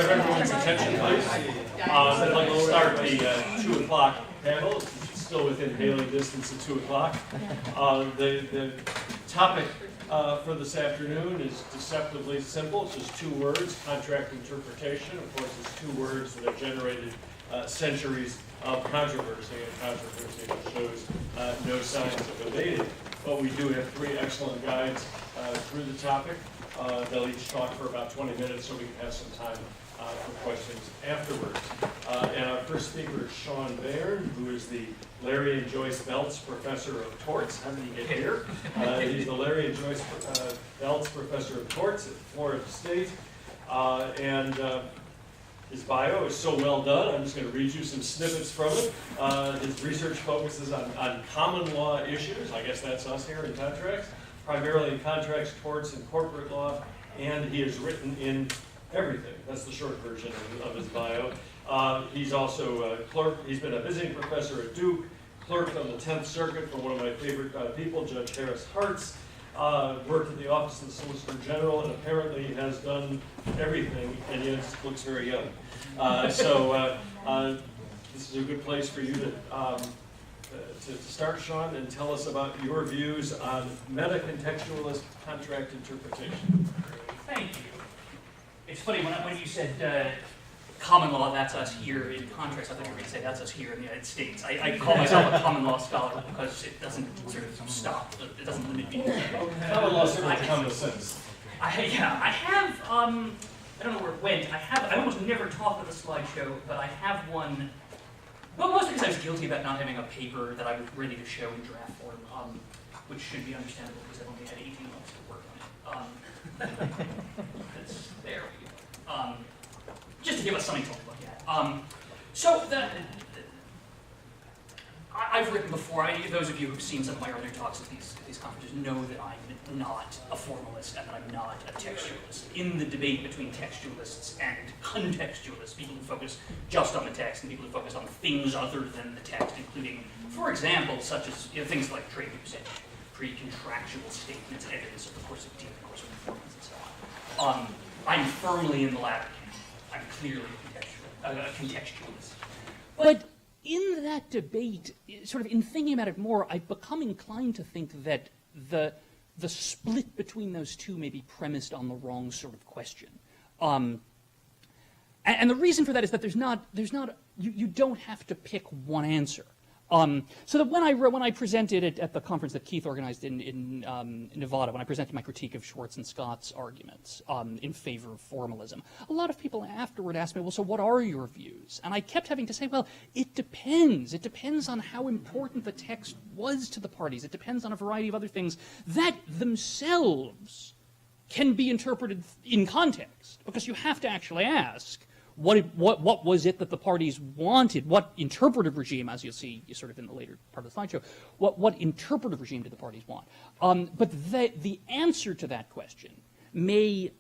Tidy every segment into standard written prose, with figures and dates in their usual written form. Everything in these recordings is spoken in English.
have everyone's attention, please? I'd like to start the 2 o'clock panel. It's still within hailing distance at 2 o'clock. The topic for this afternoon is deceptively simple. It's just 2 words, contract interpretation. Of course, it's 2 words that have generated centuries of controversy, and controversy that shows no signs of abating. But we do have 3 excellent guides through the topic. They'll each talk for about 20 minutes so we can have some time for questions afterwards. And our first speaker is Shawn, who is the Larry and Joyce Belts Professor of Torts. How did he get here? He's the Larry and Joyce Belts Professor of Torts at Florida State. His bio is so well done, I'm just going to read you some snippets from it. His research focuses on common law issues. I guess that's us here in contracts. Primarily in contracts, torts, and corporate law, and he has written in everything. That's the short version of his bio. He's also a clerk. He's been a visiting professor at Duke, clerk on the 10th Circuit for one of my favorite people, Judge Harris Hartz. Worked at the Office of the Solicitor General, and apparently has done everything, and yet looks very young. This is a good place for you to start, Shawn, and tell us about your views on meta-contextualist contract interpretation. Thank you. It's funny, when you said common law, that's us here in contracts, I thought you were going to say that's us here in the United States. I call myself a common law scholar because it doesn't sort of stop, it doesn't limit me. Common law certainly common sense. I have, I don't know where it went, I almost never talk with a slideshow, but I have one. Well, mostly because I was guilty about not having a paper that I was ready to show in draft form, which should be understandable because I've only had 18 months to work on it. There we go. Just to give us something to look at. I've written before. Those of you who've seen some of my earlier talks at these conferences know that I'm not a formalist and that I'm not a textualist. In the debate between textualists and contextualists, people who focus just on the text and people who focus on things other than the text, including, for example, such as things like trade usage, pre-contractual statements, evidence of the course of dealing, course of performance, and so on. I'm firmly in the latter camp. I'm clearly a contextualist. But in that debate, sort of in thinking about it more, I've become inclined to think that the split between those two may be premised on the wrong sort of question. And the reason for that is that you don't have to pick one answer. So that when I presented at the conference that Keith organized in Nevada, when I presented my critique of Schwartz and Scott's arguments in favor of formalism, a lot of people afterward asked me, well, so what are your views? And I kept having to say, well, it depends. It depends on how important the text was to the parties. It depends on a variety of other things that themselves can be interpreted in context, because you have to actually ask, what was it that the parties wanted? What interpretive regime, as you'll see sort of in the later part of the slideshow, what interpretive regime did the parties want? But the answer to that question may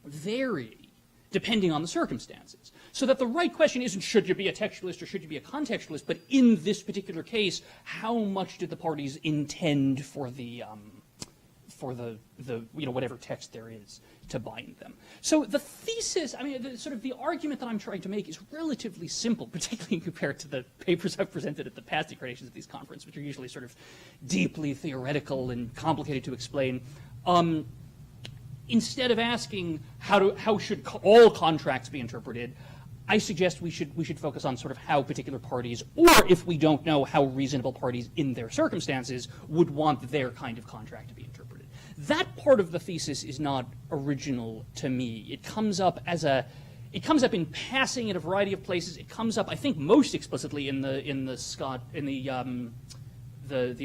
vary depending on the circumstances. So that the right question isn't should you be a textualist or should you be a contextualist, but in this particular case, how much did the parties intend for the whatever text there is to bind them. So the thesis, the argument that I'm trying to make is relatively simple, particularly compared to the papers I've presented at the past incarnations of these conferences, which are usually sort of deeply theoretical and complicated to explain. Instead of asking how should all contracts be interpreted, I suggest we should focus on sort of how particular parties, or if we don't know, how reasonable parties in their circumstances would want their kind of contract to be interpreted. That part of the thesis is not original to me. It comes up in passing in a variety of places. It comes up, I think, most explicitly in the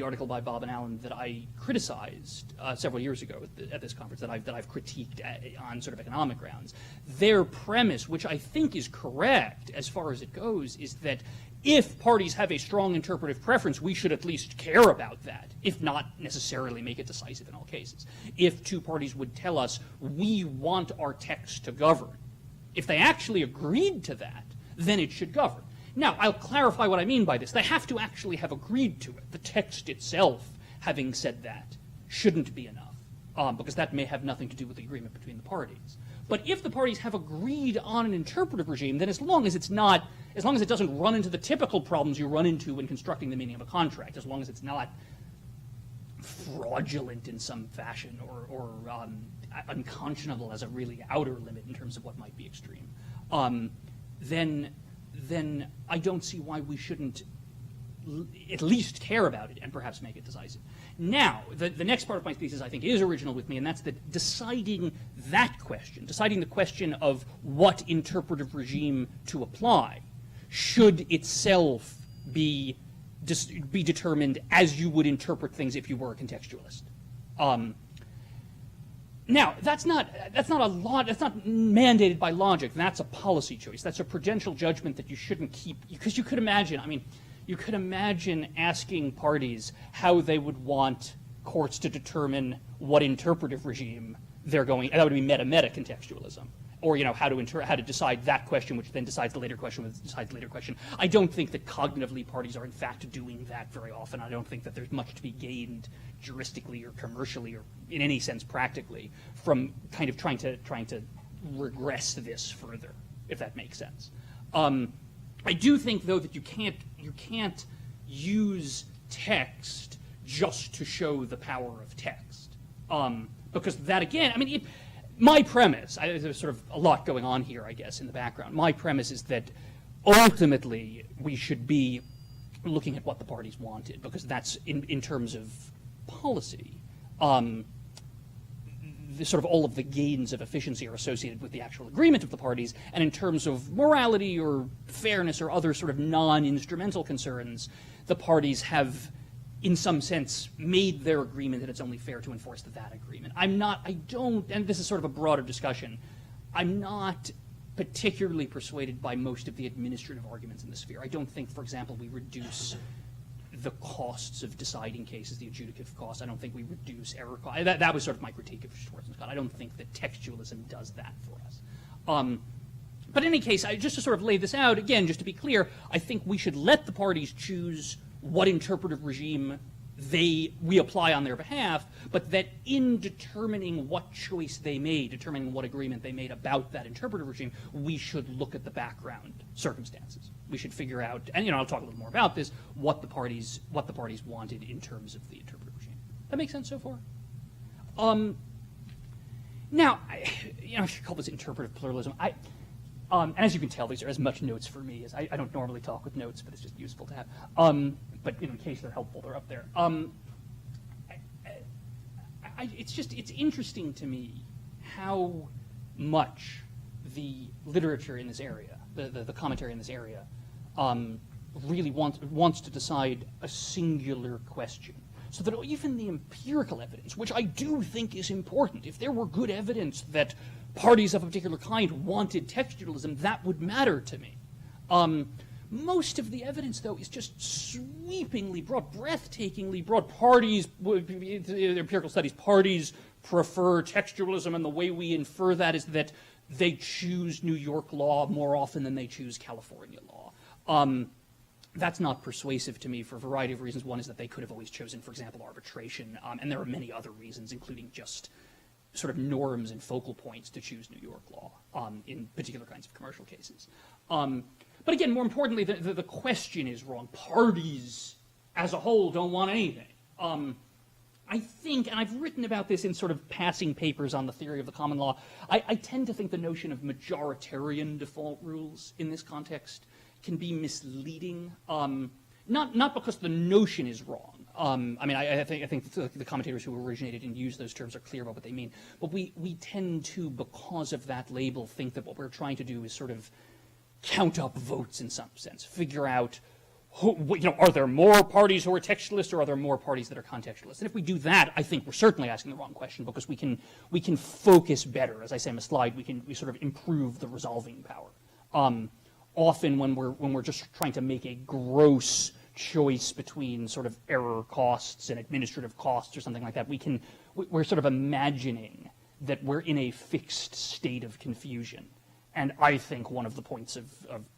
article by Bob and Alan that I criticized several years ago at this conference, that I've critiqued on sort of economic grounds. Their premise, which I think is correct as far as it goes, is that if parties have a strong interpretive preference, we should at least care about that, if not necessarily make it decisive in all cases. If 2 parties would tell us, we want our text to govern, if they actually agreed to that, then it should govern. Now, I'll clarify what I mean by this. They have to actually have agreed to it. The text itself, having said that, shouldn't be enough. because that may have nothing to do with the agreement between the parties. But if the parties have agreed on an interpretive regime, then as long as it doesn't run into the typical problems you run into when constructing the meaning of a contract, as long as it's not fraudulent in some fashion or unconscionable as a really outer limit in terms of what might be extreme, then I don't see why we shouldn't at least care about it and perhaps make it decisive. Now, the next part of my thesis, I think, is original with me, and that's that deciding the question of what interpretive regime to apply, should itself be determined as you would interpret things if you were a contextualist. Now, that's not mandated by logic. That's a policy choice. That's a prudential judgment that you shouldn't keep, because you could imagine asking parties how they would want courts to determine what interpretive regime they're going. That would be meta-contextualism, or how to decide that question, which then decides the later question, which decides the later question. I don't think that cognitively parties are in fact doing that very often. I don't think that there's much to be gained juristically or commercially or in any sense practically from kind of trying to regress this further, if that makes sense. I do think, though, that you can't use text just to show the power of text, because that, again, my premise, there's sort of a lot going on here, I guess, in the background. My premise is that ultimately we should be looking at what the parties wanted, because that's, in terms of policy, sort of all of the gains of efficiency are associated with the actual agreement of the parties, and in terms of morality or fairness or other sort of non-instrumental concerns, the parties have, in some sense, made their agreement that it's only fair to enforce that agreement. And this is sort of a broader discussion, I'm not particularly persuaded by most of the administrative arguments in the sphere. I don't think, for example, we reduce the costs of deciding cases, the adjudicative costs. I don't think we reduce error costs. That was sort of my critique of Schwartz and Scott. I don't think that textualism does that for us. But in any case, just to sort of lay this out, again, just to be clear, I think we should let the parties choose what interpretive regime we apply on their behalf, but that in determining what choice they made, determining what agreement they made about that interpretive regime, we should look at the background circumstances. We should figure out, and I'll talk a little more about this, what the parties wanted in terms of the interpretive regime. That makes sense so far? Now, I should call this interpretive pluralism. And as you can tell, these are as much notes for me as I don't normally talk with notes, but it's just useful to have. But in case they're helpful, they're up there. It's interesting to me how much the literature in this area, the commentary in this area, really wants to decide a singular question. So that even the empirical evidence, which I do think is important, if there were good evidence that parties of a particular kind wanted textualism, that would matter to me. Most of the evidence, though, is just sweepingly broad, breathtakingly broad. Parties, the empirical studies, parties prefer textualism, and the way we infer that is that they choose New York law more often than they choose California law. That's not persuasive to me for a variety of reasons. One is that they could have always chosen, for example, arbitration, and there are many other reasons, including just sort of norms and focal points to choose New York law in particular kinds of commercial cases. But again, more importantly, the question is wrong. Parties as a whole don't want anything. I think, and I've written about this in sort of passing papers on the theory of the common law, I tend to think the notion of majoritarian default rules in this context can be misleading, not because the notion is wrong. I think the commentators who originated and used those terms are clear about what they mean, but we tend to, because of that label, think that what we're trying to do is sort of count up votes in some sense, figure out are there more parties who are textualists or are there more parties that are contextualists? And if we do that, I think we're certainly asking the wrong question, because we can focus better. As I say on the slide, we sort of improve the resolving power. Often when we're just trying to make a gross choice between sort of error costs and administrative costs or something like that, we're sort of imagining that we're in a fixed state of confusion. And I think one of the points of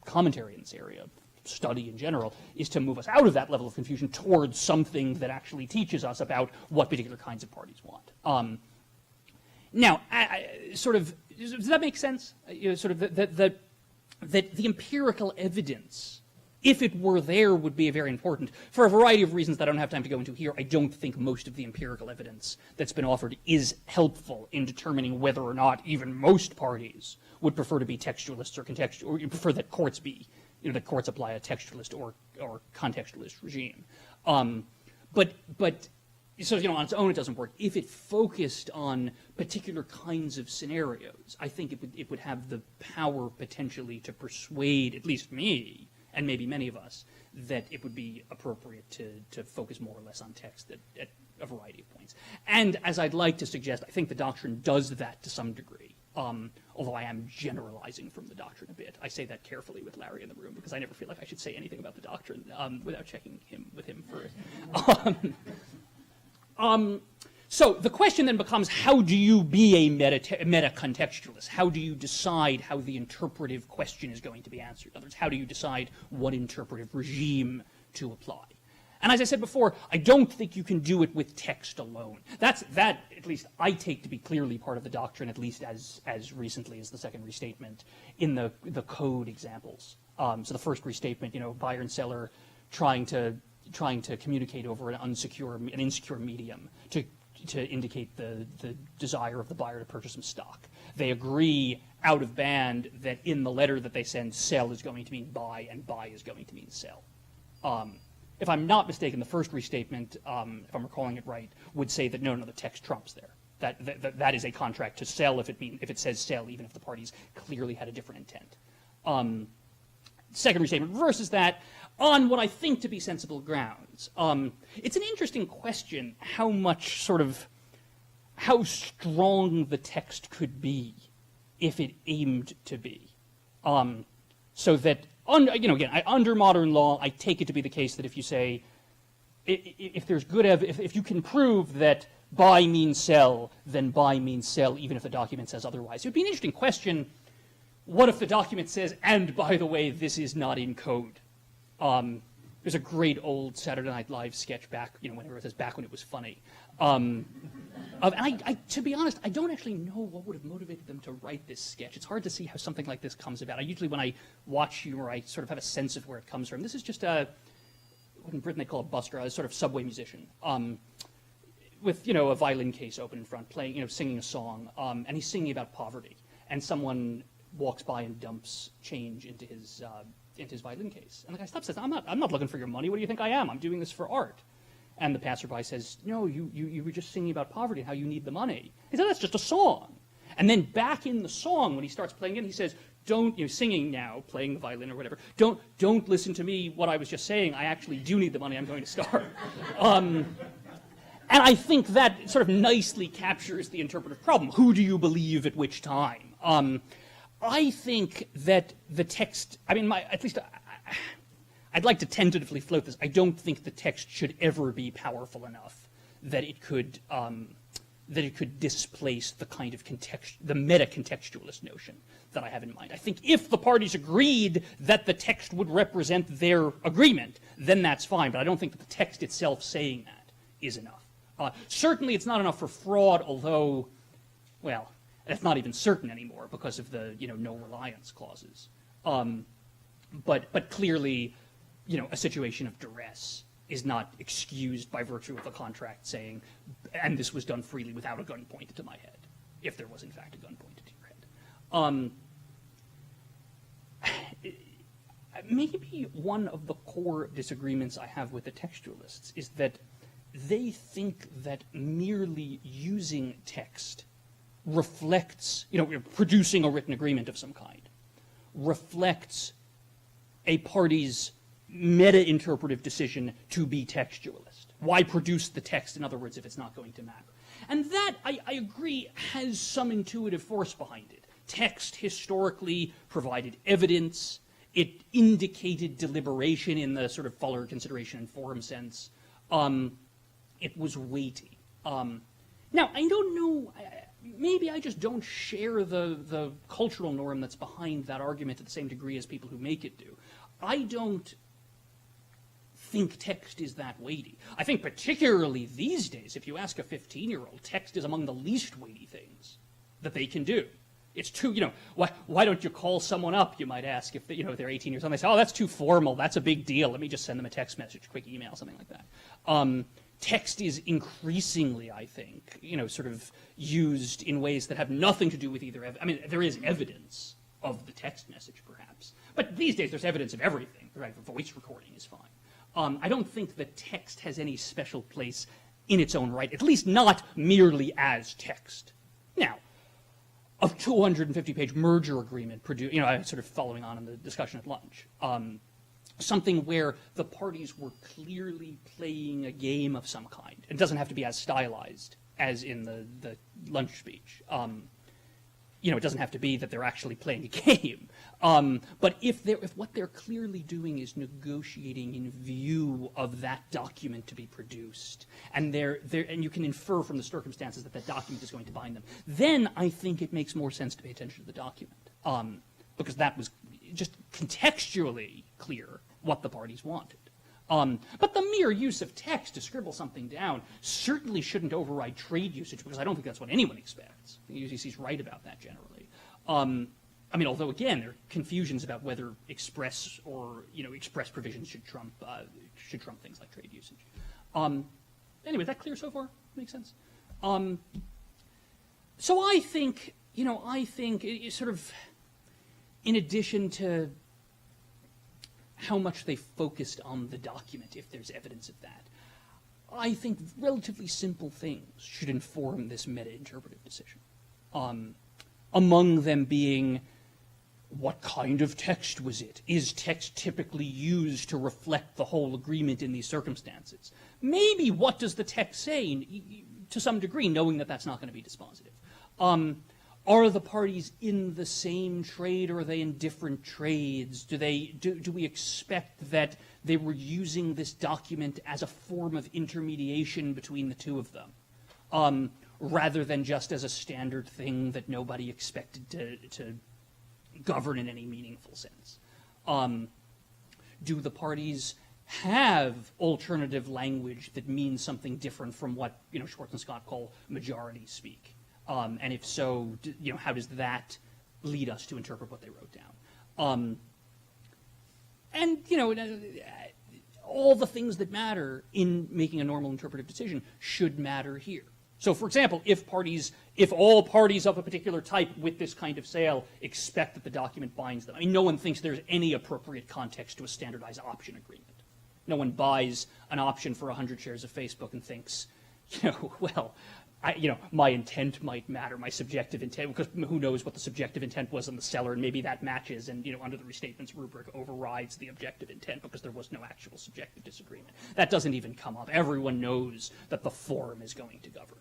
commentary in this area, study in general, is to move us out of that level of confusion towards something that actually teaches us about what particular kinds of parties want. Now, does that make sense? Sort of that the empirical evidence, if it were there, would be very important. For a variety of reasons that I don't have time to go into here, I don't think most of the empirical evidence that's been offered is helpful in determining whether or not even most parties would prefer to be textualists or contextual, or you prefer that courts be, that courts apply a textualist or contextualist regime. So, on its own, it doesn't work. If it focused on particular kinds of scenarios, I think it would have the power potentially to persuade at least me, and maybe many of us, that it would be appropriate to focus more or less on text at a variety of points. And as I'd like to suggest, I think the doctrine does that to some degree, although I am generalizing from the doctrine a bit. I say that carefully with Larry in the room, because I never feel like I should say anything about the doctrine without checking with him first. So the question then becomes, how do you be a meta-contextualist? How do you decide how the interpretive question is going to be answered? In other words, how do you decide what interpretive regime to apply? And as I said before, I don't think you can do it with text alone. That, at least, I take to be clearly part of the doctrine, at least as recently as the second restatement, in the code examples. So the first restatement, Bayern seller trying to communicate over an insecure medium to indicate the desire of the buyer to purchase some stock. They agree out of band that in the letter that they send, sell is going to mean buy, and buy is going to mean sell. If I'm not mistaken, the first restatement, if I'm recalling it right, would say that no, the text trumps there. That is a contract to sell if it says sell, even if the parties clearly had a different intent. Second restatement reverses that on what I think to be sensible grounds. It's an interesting question how strong the text could be if it aimed to be. So that, under modern law, I take it to be the case that if you say, if you can prove that buy means sell, then buy means sell, even if the document says otherwise. It would be an interesting question. What if the document says, and by the way, this is not in code? There's a great old Saturday Night Live sketch back, whenever it says back when it was funny. And to be honest, I don't actually know what would have motivated them to write this sketch. It's hard to see how something like this comes about. When I watch humor, I sort of have a sense of where it comes from. This is just what in Britain they call a busker, a sort of subway musician, with, a violin case open in front, playing, singing a song, and he's singing about poverty. And someone walks by and dumps change into his violin case. And the guy stops and says, I'm not looking for your money. What do you think I am? I'm doing this for art. And the passerby says, no, you were just singing about poverty and how you need the money. He said, that's just a song. And then back in the song, when he starts playing it, he says, singing now, playing the violin or whatever, don't listen to me, what I was just saying. I actually do need the money. I'm going to starve. And I think that sort of nicely captures the interpretive problem. Who do you believe at which time? I think that the text, I'd like to tentatively float this. I don't think the text should ever be powerful enough that it could displace the kind of the meta-contextualist notion that I have in mind. I think if the parties agreed that the text would represent their agreement, then that's fine. But I don't think that the text itself saying that is enough. Certainly, it's not enough for fraud, although, well, that's not even certain anymore because of the no reliance clauses. But clearly, a situation of duress is not excused by virtue of a contract saying, and this was done freely without a gun pointed to my head, if there was in fact a gun pointed to your head. Maybe one of the core disagreements I have with the textualists is that they think that merely using text reflects, producing a written agreement of some kind, reflects a party's meta-interpretive decision to be textualist. Why produce the text, in other words, if it's not going to matter? And that, I agree, has some intuitive force behind it. Text historically provided evidence. It indicated deliberation in the sort of fuller consideration and forum sense. It was weighty. Now, I don't know, maybe I just don't share the cultural norm that's behind that argument to the same degree as people who make it do. I don't think text is that weighty. I think particularly these days, if you ask a 15-year-old, text is among the least weighty things that they can do. It's too, why don't you call someone up, you might ask, if they're 18 years old. They say, oh, that's too formal, that's a big deal, let me just send them a text message, quick email, something like that. Text is increasingly, I think, sort of used in ways that have nothing to do with either. I mean, there is evidence of the text message, perhaps. But these days, there's evidence of everything, right? Voice recording is fine. I don't think that text has any special place in its own right, at least not merely as text. Now, a 250-page merger agreement, sort of following on in the discussion at lunch, something where the parties were clearly playing a game of some kind. It doesn't have to be as stylized as in the lunch speech. It doesn't have to be that they're actually playing a game. But if what they're clearly doing is negotiating in view of that document to be produced, and and you can infer from the circumstances that that document is going to bind them, then I think it makes more sense to pay attention to the document, because that was just contextually clear what the parties wanted. But the mere use of text to scribble something down certainly shouldn't override trade usage, because I don't think that's what anyone expects. The UCC is right about that generally. Although again, there are confusions about whether express or express provisions should trump things like trade usage. Anyway, is that clear so far? Makes sense. So I think it sort of, in addition to how much they focused on the document, if there's evidence of that, I think relatively simple things should inform this meta-interpretive decision. Among them being, what kind of text was it? Is text typically used to reflect the whole agreement in these circumstances? Maybe what does the text say, to some degree, knowing that that's not going to be dispositive? Are the parties in the same trade, or are they in different trades? Do we expect that they were using this document as a form of intermediation between the two of them, rather than just as a standard thing that nobody expected to govern in any meaningful sense? Do the parties have alternative language that means something different from what Schwartz and Scott call majority speak? And if so, how does that lead us to interpret what they wrote down? All the things that matter in making a normal interpretive decision should matter here. So, for example, if all parties of a particular type with this kind of sale expect that the document binds them, no one thinks there's any appropriate context to a standardized option agreement. No one buys an option for 100 shares of Facebook and thinks, my intent might matter, my subjective intent, because who knows what the subjective intent was on the seller, and maybe that matches and, under the restatements rubric overrides the objective intent because there was no actual subjective disagreement. That doesn't even come up. Everyone knows that the form is going to govern.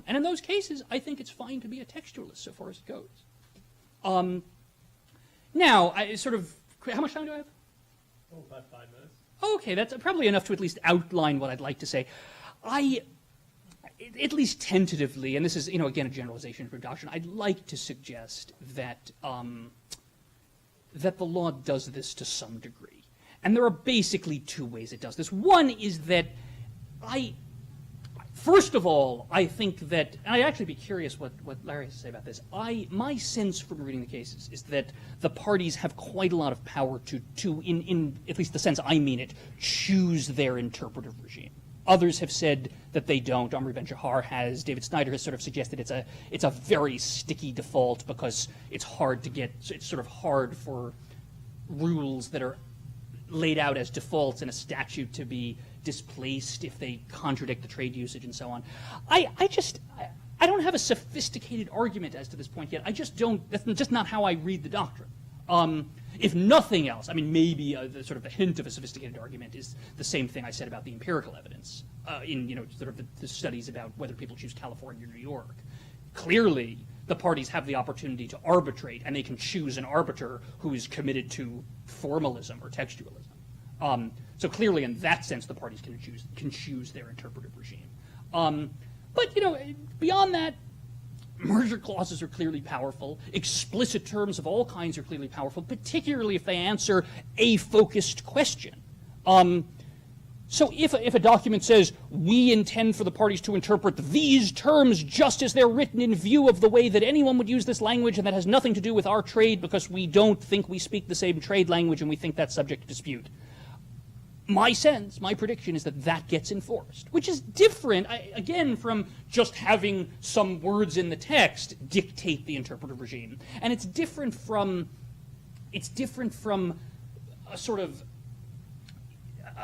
And in those cases, I think it's fine to be a textualist so far as it goes. Now, how much time do I have? Oh, about 5 minutes. Okay, that's probably enough to at least outline what I'd like to say. At least tentatively, and this is, again, a generalization from doctrine, I'd like to suggest that that the law does this to some degree. And there are basically two ways it does this. One is that first of all, I think that, and I'd actually be curious what Larry has to say about this. My sense from reading the cases is that the parties have quite a lot of power to in at least the sense I mean it, choose their interpretive regime. Others have said that they don't. Amir Khadze has. David Snyder has sort of suggested it's a very sticky default because it's hard to get. It's sort of hard for rules that are laid out as defaults in a statute to be displaced if they contradict the trade usage and so on. I don't have a sophisticated argument as to this point yet. I just don't. That's just not how I read the doctrine. If nothing else, maybe the sort of a hint of a sophisticated argument is the same thing I said about the empirical evidence in sort of the studies about whether people choose California or New York. Clearly, the parties have the opportunity to arbitrate, and they can choose an arbiter who is committed to formalism or textualism. So clearly, in that sense, the parties can choose their interpretive regime. But beyond that, merger clauses are clearly powerful. Explicit terms of all kinds are clearly powerful, particularly if they answer a focused question. So if a document says, we intend for the parties to interpret these terms just as they're written in view of the way that anyone would use this language, and that has nothing to do with our trade because we don't think we speak the same trade language and we think that's subject to dispute. My sense, my prediction is that that gets enforced, which is different, again, from just having some words in the text dictate the interpretive regime. And it's different from a sort of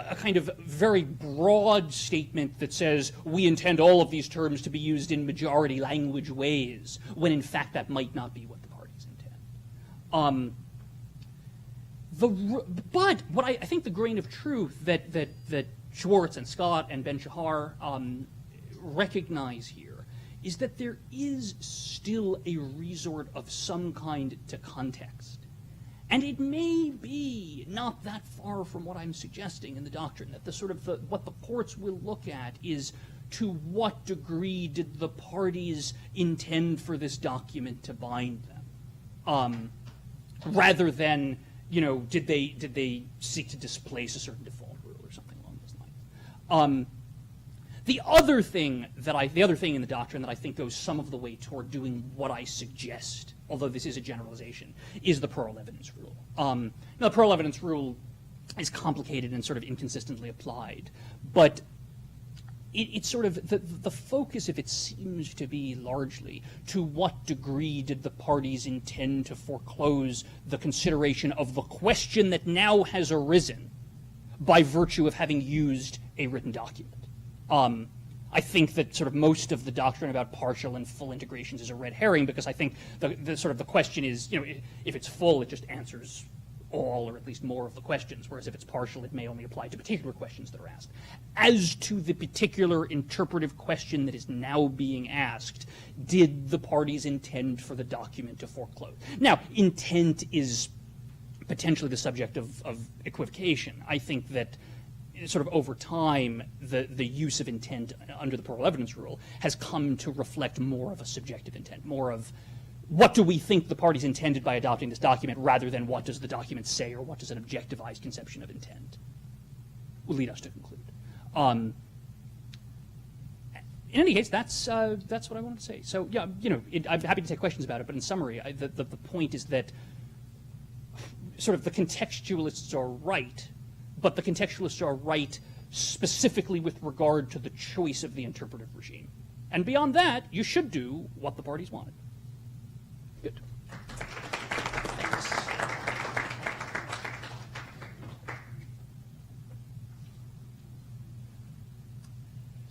a kind of very broad statement that says we intend all of these terms to be used in majority language ways, when in fact that might not be what the parties intend. But what I think the grain of truth that Schwartz and Scott and Ben Shahar recognize here is that there is still a resort of some kind to context. And it may be not that far from what I'm suggesting in the doctrine, that what the courts will look at is to what degree did the parties intend for this document to bind them, rather than, did they seek to displace a certain default rule or something along those lines. The other thing in the doctrine that I think goes some of the way toward doing what I suggest, although this is a generalization, is the plural evidence rule. Now, the plural evidence rule is complicated and sort of inconsistently applied, but it's sort of the focus of it seems to be largely to what degree did the parties intend to foreclose the consideration of the question that now has arisen by virtue of having used a written document. I think that sort of most of the doctrine about partial and full integrations is a red herring, because I think the question is, if it's full, it just answers all or at least more of the questions, whereas if it's partial, it may only apply to particular questions that are asked. As to the particular interpretive question that is now being asked, did the parties intend for the document to foreclose? Now, intent is potentially the subject of equivocation. I think that sort of over time, the use of intent under the plural evidence rule has come to reflect more of a subjective intent, more of what do we think the parties intended by adopting this document, rather than what does the document say or what does an objectivized conception of intent will lead us to conclude. In any case, that's what I wanted to say. So yeah, I'm happy to take questions about it, but in summary, the point is that sort of the contextualists are right, but the contextualists are right specifically with regard to the choice of the interpretive regime. And beyond that, you should do what the parties wanted. Good. Thanks.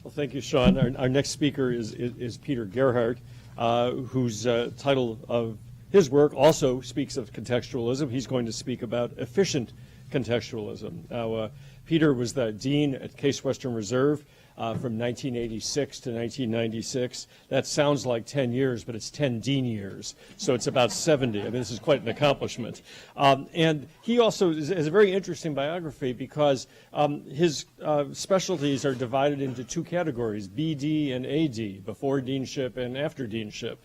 Well, thank you, Shawn. Our next speaker is Peter Gerhart, whose title of his work also speaks of contextualism. He's going to speak about efficient contextualism. Now, Peter was the dean at Case Western Reserve from 1986 to 1996. That sounds like 10 years, but it's 10 dean years, so it's about 70. I mean, this is quite an accomplishment. And he also has a very interesting biography, because his specialties are divided into two categories, BD and AD, before deanship and after deanship,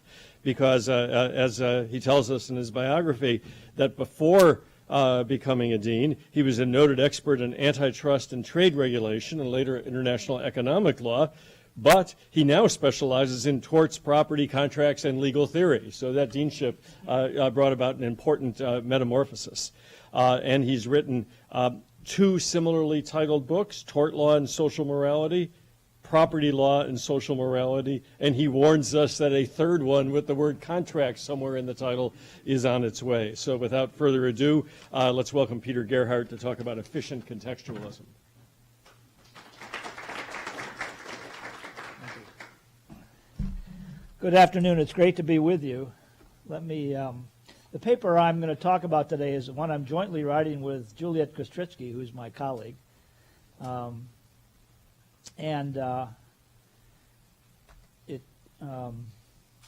because as he tells us in his biography, that before becoming a dean, he was a noted expert in antitrust and trade regulation and later international economic law, but he now specializes in torts, property, contracts, and legal theory. So that deanship brought about an important metamorphosis. And he's written two similarly titled books, Tort Law and Social Morality, Property Law and Social Morality, and he warns us that a third one with the word contract somewhere in the title is on its way. So without further ado, let's welcome Peter Gerhart to talk about efficient contextualism. Good afternoon. It's great to be with you. Let me, the paper I'm going to talk about today is one I'm jointly writing with Juliet Kostritsky, who's my colleague.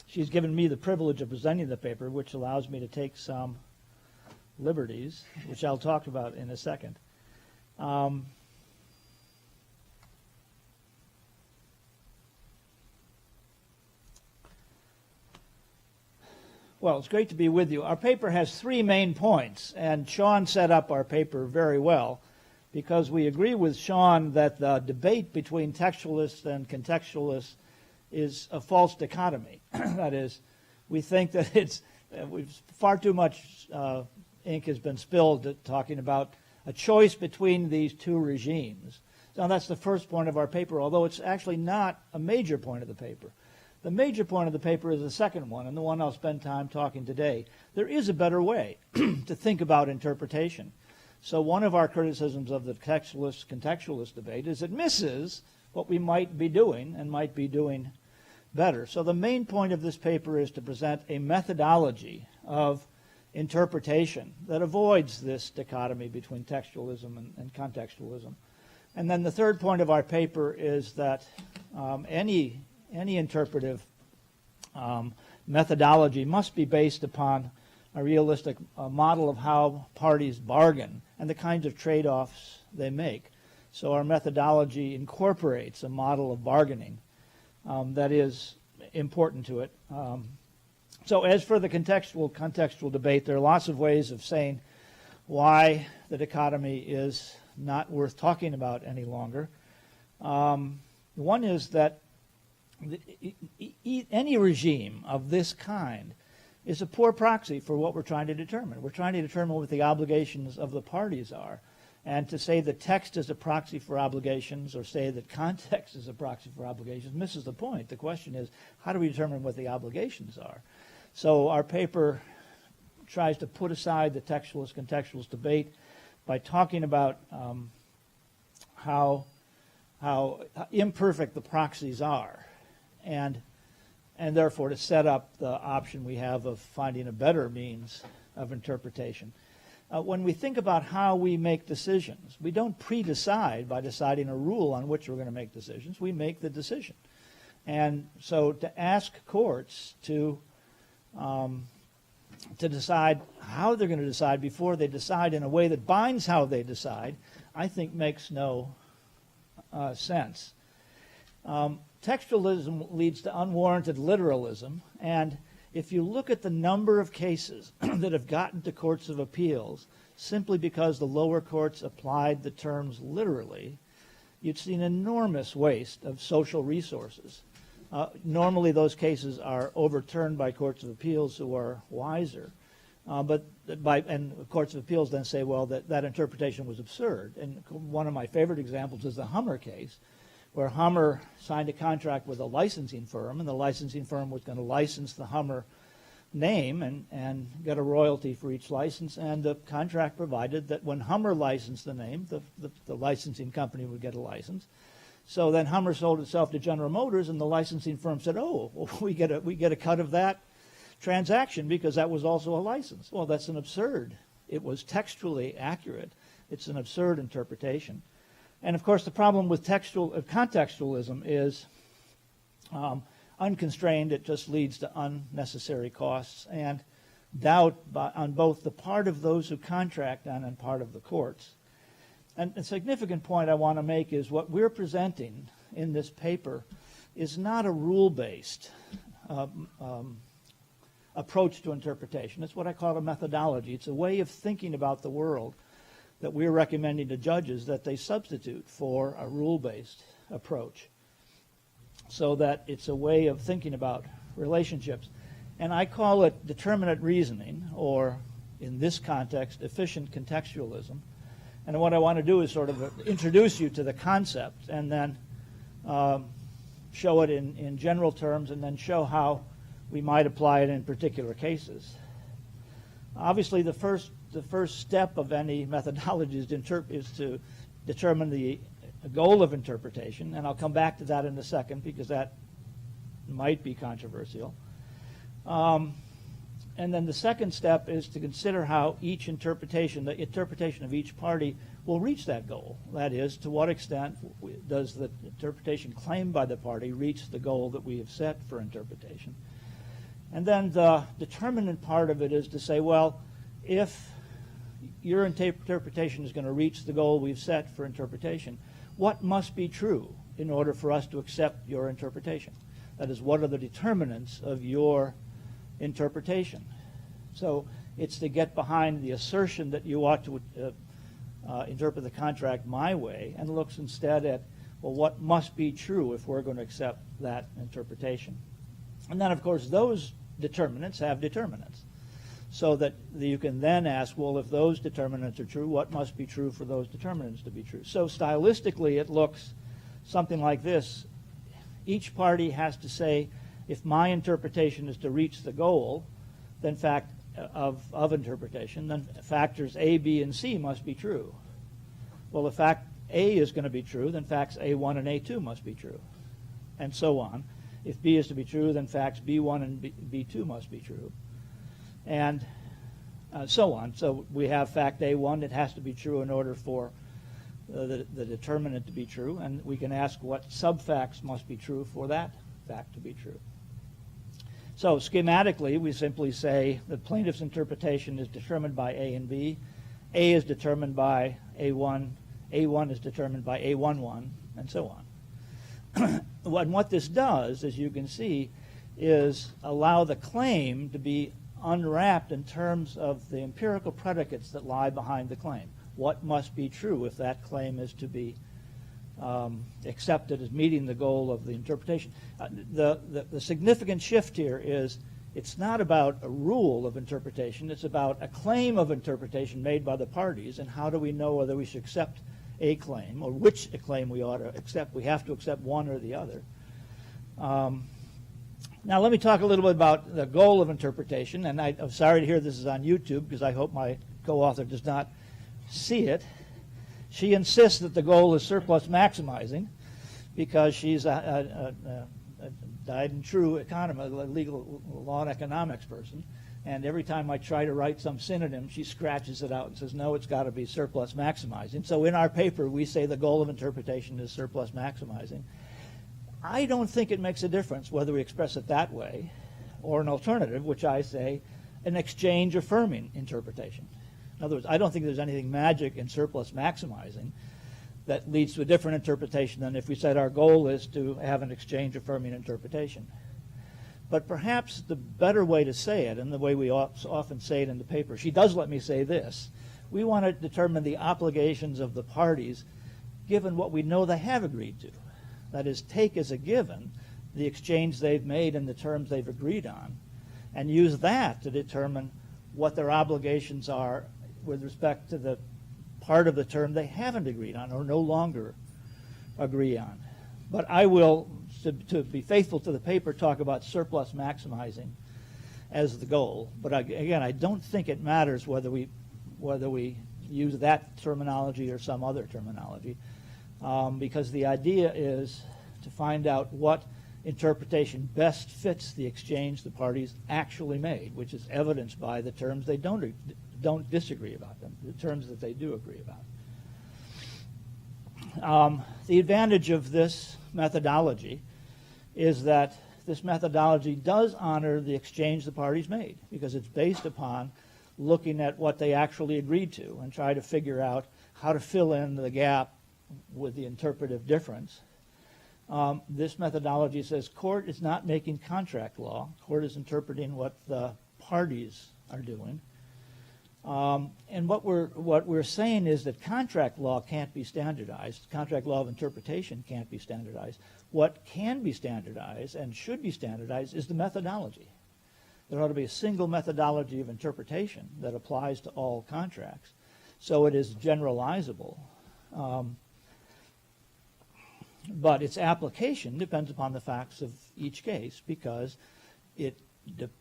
She's given me the privilege of presenting the paper, which allows me to take some liberties, which I'll talk about in a second. Well, it's great to be with you. Our paper has three main points, and Shawn set up our paper very well, because we agree with Shawn that the debate between textualists and contextualists is a false dichotomy. That is, we think that far too much ink has been spilled talking about a choice between these two regimes. So that's the first point of our paper, although it's actually not a major point of the paper. The major point of the paper is the second one, and the one I'll spend time talking today. There is a better way to think about interpretation. So one of our criticisms of the textualist-contextualist debate is it misses what we might be doing and might be doing better. So the main point of this paper is to present a methodology of interpretation that avoids this dichotomy between textualism and contextualism. And then the third point of our paper is that any interpretive methodology must be based upon a realistic model of how parties bargain and the kinds of trade-offs they make. So our methodology incorporates a model of bargaining that is important to it. So as for the contextual debate, there are lots of ways of saying why the dichotomy is not worth talking about any longer. One is that any regime of this kind is a poor proxy for what we're trying to determine. We're trying to determine what the obligations of the parties are. And to say that text is a proxy for obligations or say that context is a proxy for obligations misses the point. The question is, how do we determine what the obligations are? So our paper tries to put aside the textualist-contextualist debate by talking about how imperfect the proxies are, and therefore to set up the option we have of finding a better means of interpretation. When we think about how we make decisions, we don't pre-decide by deciding a rule on which we're going to make decisions. We make the decision. And so to ask courts to decide how they're going to decide before they decide in a way that binds how they decide, I think makes no sense. Textualism leads to unwarranted literalism, and if you look at the number of cases that have gotten to courts of appeals simply because the lower courts applied the terms literally, you'd see an enormous waste of social resources. Normally those cases are overturned by courts of appeals who are wiser. And courts of appeals then say, well, that interpretation was absurd. And one of my favorite examples is the Hummer case, where Hummer signed a contract with a licensing firm, and the licensing firm was going to license the Hummer name and get a royalty for each license. And the contract provided that when Hummer licensed the name, the licensing company would get a license. So then Hummer sold itself to General Motors, and the licensing firm said, oh, well, we get a cut of that transaction because that was also a license. Well, that's an absurd. It was textually accurate. It's an absurd interpretation. And of course, the problem with contextualism is unconstrained. It just leads to unnecessary costs and doubt on both the part of those who contract and part of the courts. And a significant point I want to make is what we're presenting in this paper is not a rule-based approach to interpretation. It's what I call a methodology. It's a way of thinking about the world that we're recommending to judges that they substitute for a rule-based approach, so that it's a way of thinking about relationships. And I call it determinate reasoning, or in this context, efficient contextualism. And what I want to do is sort of introduce you to the concept and then show it in general terms and then show how we might apply it in particular cases. Obviously, the first step of any methodology is to determine the goal of interpretation, and I'll come back to that in a second because that might be controversial. And then the second step is to consider how each interpretation, the interpretation of each party, will reach that goal. That is, to what extent does the interpretation claimed by the party reach the goal that we have set for interpretation? And then the determinant part of it is to say, well, if your interpretation is going to reach the goal we've set for interpretation, what must be true in order for us to accept your interpretation? That is, what are the determinants of your interpretation? So it's to get behind the assertion that you ought to interpret the contract my way and looks instead at, well, what must be true if we're going to accept that interpretation. And then, of course, those determinants have determinants. So that you can then ask, well, if those determinants are true, what must be true for those determinants to be true? So stylistically, it looks something like this. Each party has to say, if my interpretation is to reach the goal, then of interpretation, then factors A, B, and C must be true. Well, if fact A is going to be true, then facts A1 and A2 must be true, and so on. If B is to be true, then facts B1 and B2 must be true, and so on. So we have fact A1, it has to be true in order for the determinant to be true, and we can ask what subfacts must be true for that fact to be true. So schematically, we simply say the plaintiff's interpretation is determined by A and B. A is determined by A1. A1 is determined by A11, and so on. And what this does, as you can see, is allow the claim to be unwrapped in terms of the empirical predicates that lie behind the claim. What must be true if that claim is to be accepted as meeting the goal of the interpretation? The significant shift here is it's not about a rule of interpretation, it's about a claim of interpretation made by the parties, and how do we know whether we should accept a claim, or which a claim we ought to accept. We have to accept one or the other. Now let me talk a little bit about the goal of interpretation, and I'm sorry to hear this is on YouTube, because I hope my co-author does not see it. She insists that the goal is surplus maximizing because she's a dyed and true economist, a legal law and economics person, and every time I try to write some synonym, she scratches it out and says, no, it's got to be surplus maximizing. So in our paper, we say the goal of interpretation is surplus maximizing. I don't think it makes a difference whether we express it that way or an alternative, which I say an exchange affirming interpretation. In other words, I don't think there's anything magic in surplus maximizing that leads to a different interpretation than if we said our goal is to have an exchange affirming interpretation. But perhaps the better way to say it, and the way we often say it in the paper, she does let me say this: we want to determine the obligations of the parties given what we know they have agreed to. That is, take as a given the exchange they've made and the terms they've agreed on, and use that to determine what their obligations are with respect to the part of the term they haven't agreed on or no longer agree on. But I will, to be faithful to the paper, talk about surplus maximizing as the goal. But again, I don't think it matters whether we use that terminology or some other terminology, because the idea is to find out what interpretation best fits the exchange the parties actually made, which is evidenced by the terms they don't disagree about, them, the terms that they do agree about. The advantage of this methodology is that this methodology does honor the exchange the parties made, because it's based upon looking at what they actually agreed to and try to figure out how to fill in the gap with the interpretive difference. This methodology says court is not making contract law. Court is interpreting what the parties are doing. And what we're saying is that contract law can't be standardized. Contract law of interpretation can't be standardized. What can be standardized and should be standardized is the methodology. There ought to be a single methodology of interpretation that applies to all contracts, so it is generalizable. But its application depends upon the facts of each case, because it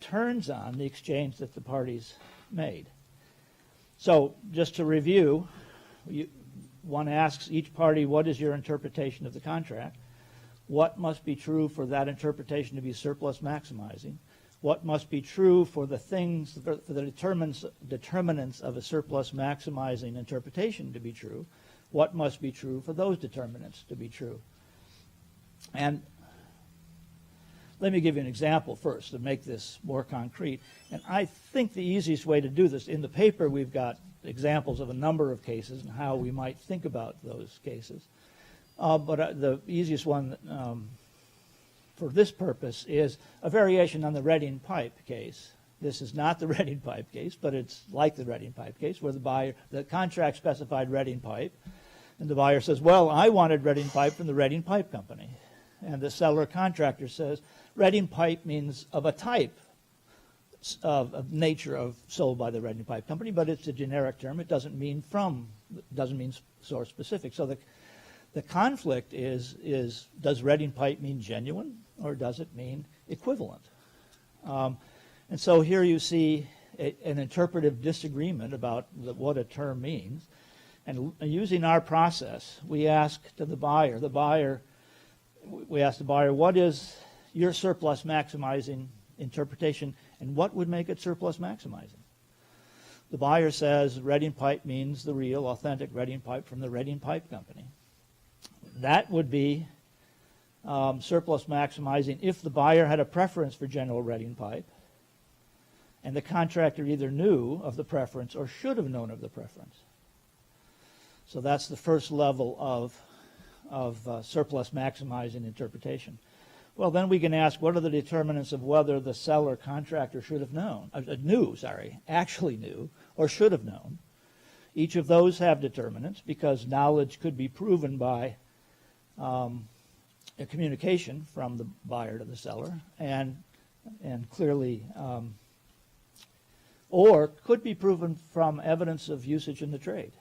turns on the exchange that the parties made. So just to review, one asks each party, what is your interpretation of the contract? What must be true for that interpretation to be surplus maximizing? What must be true for the things, for the determinants of a surplus maximizing interpretation to be true? What must be true for those determinants to be true? And let me give you an example first to make this more concrete. And I think the easiest way to do this, in the paper we've got examples of a number of cases and how we might think about those cases. But the easiest one for this purpose is a variation on the Reading pipe case. This is not the Reading pipe case, but it's like the Reading pipe case where the contract specified Reading pipe, and the buyer says, well, I wanted Reading pipe from the Reading Pipe Company. And the seller contractor says, Reading pipe means of a type of nature of sold by the Reading Pipe Company, but it's a generic term. It doesn't mean source specific. So the conflict is does Reading pipe mean genuine or does it mean equivalent? And so here you see an interpretive disagreement about what a term means. And using our process, we ask to the buyer, what is your surplus maximizing interpretation and what would make it surplus maximizing? The buyer says Reading pipe means the real, authentic Reading pipe from the Reading Pipe Company. That would be surplus maximizing if the buyer had a preference for general Reading pipe and the contractor either knew of the preference or should have known of the preference. So that's the first level of surplus maximizing interpretation. Well, then we can ask, what are the determinants of whether the seller contractor should have known, actually knew, or should have known? Each of those have determinants because knowledge could be proven by a communication from the buyer to the seller, and clearly, or could be proven from evidence of usage in the trade.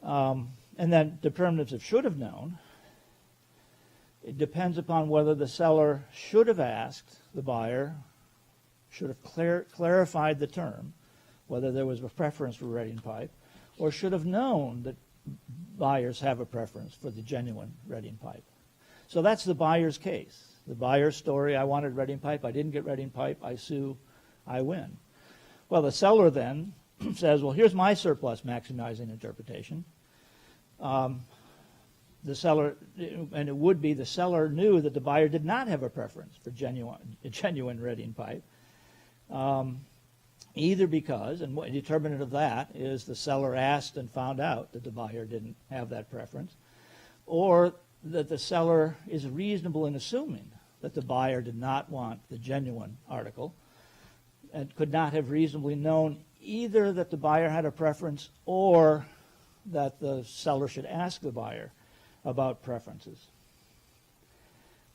And then determinants of should have known. It depends upon whether the seller should have asked the buyer, should have clarified the term, whether there was a preference for Reading pipe, or should have known that buyers have a preference for the genuine Reading pipe. So that's the buyer's case. The buyer's story, I wanted Reading pipe, I didn't get Reading pipe, I sue, I win. Well, the seller then says, well, here's my surplus maximizing interpretation. The seller, and it would be the seller knew that the buyer did not have a preference for genuine Reading pipe, either because, and what determinant of that is the seller asked and found out that the buyer didn't have that preference, or that the seller is reasonable in assuming that the buyer did not want the genuine article and could not have reasonably known either that the buyer had a preference or that the seller should ask the buyer about preferences.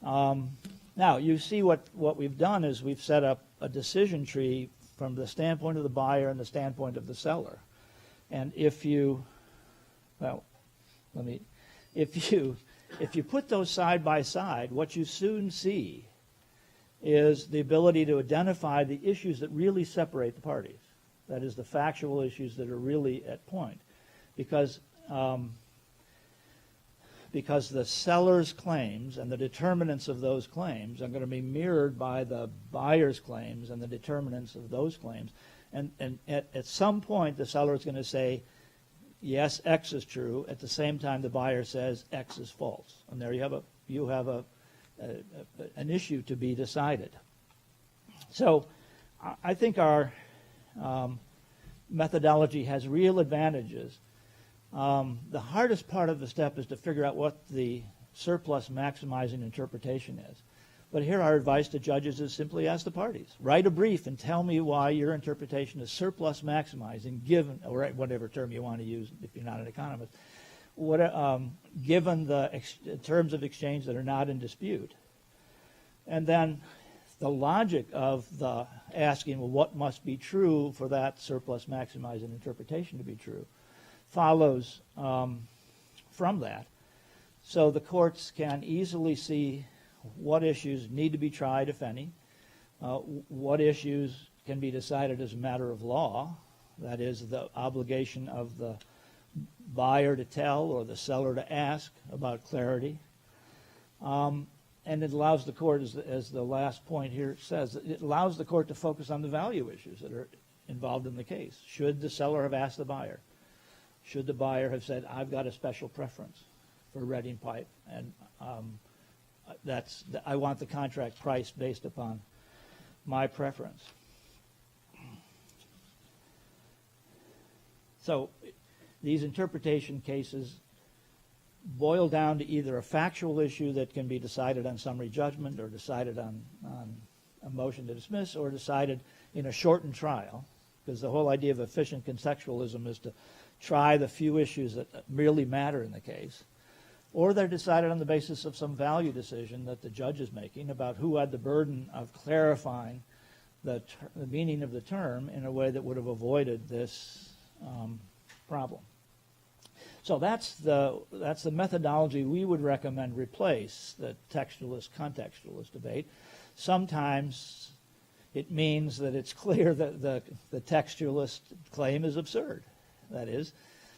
Now, you see what we've done is we've set up a decision tree from the standpoint of the buyer and the standpoint of the seller. And if you put those side by side, what you soon see is the ability to identify the issues that really separate the parties. That is, the factual issues that are really at point. Because the seller's claims and the determinants of those claims are going to be mirrored by the buyer's claims and the determinants of those claims. And at some point, the seller is going to say, yes, X is true. At the same time, the buyer says X is false. And there you have an issue to be decided. So I think our methodology has real advantages. The hardest part of the step is to figure out what the surplus maximizing interpretation is. But here our advice to judges is simply ask the parties. Write a brief and tell me why your interpretation is surplus maximizing, given, or whatever term you want to use if you're not an economist, given the terms of exchange that are not in dispute. And then the logic of the asking, well, what must be true for that surplus maximizing interpretation to be true, follows from that. So the courts can easily see what issues need to be tried, if any, what issues can be decided as a matter of law, that is the obligation of the buyer to tell or the seller to ask about clarity. And it allows the court, as the last point here says, it allows the court to focus on the value issues that are involved in the case. Should the seller have asked the buyer? Should the buyer have said, I've got a special preference for Reading pipe, and I want the contract price based upon my preference. So these interpretation cases boil down to either a factual issue that can be decided on summary judgment or decided on a motion to dismiss or decided in a shortened trial, because the whole idea of efficient contextualism is to try the few issues that really matter in the case, or they're decided on the basis of some value decision that the judge is making about who had the burden of clarifying the meaning of the term in a way that would have avoided this problem. So that's the methodology we would recommend replace the textualist-contextualist debate. Sometimes it means that it's clear that the textualist claim is absurd. That is,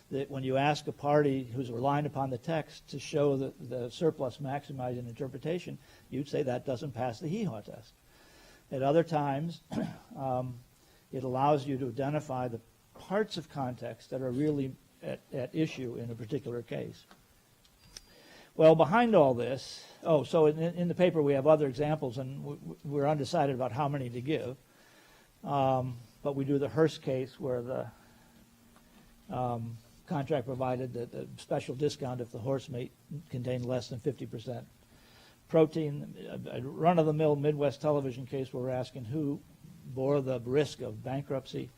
that when you ask a party who's relying upon the text to show the surplus maximizing interpretation, you'd say that doesn't pass the hee-haw test. At other times, it allows you to identify the parts of context that are really at issue in a particular case. Well, behind all this, so in the paper we have other examples, and we're undecided about how many to give. But we do the Hearst case where the contract provided the special discount if the horse meat contained less than 50% protein. A run-of-the-mill Midwest television case where we're asking who bore the risk of bankruptcy.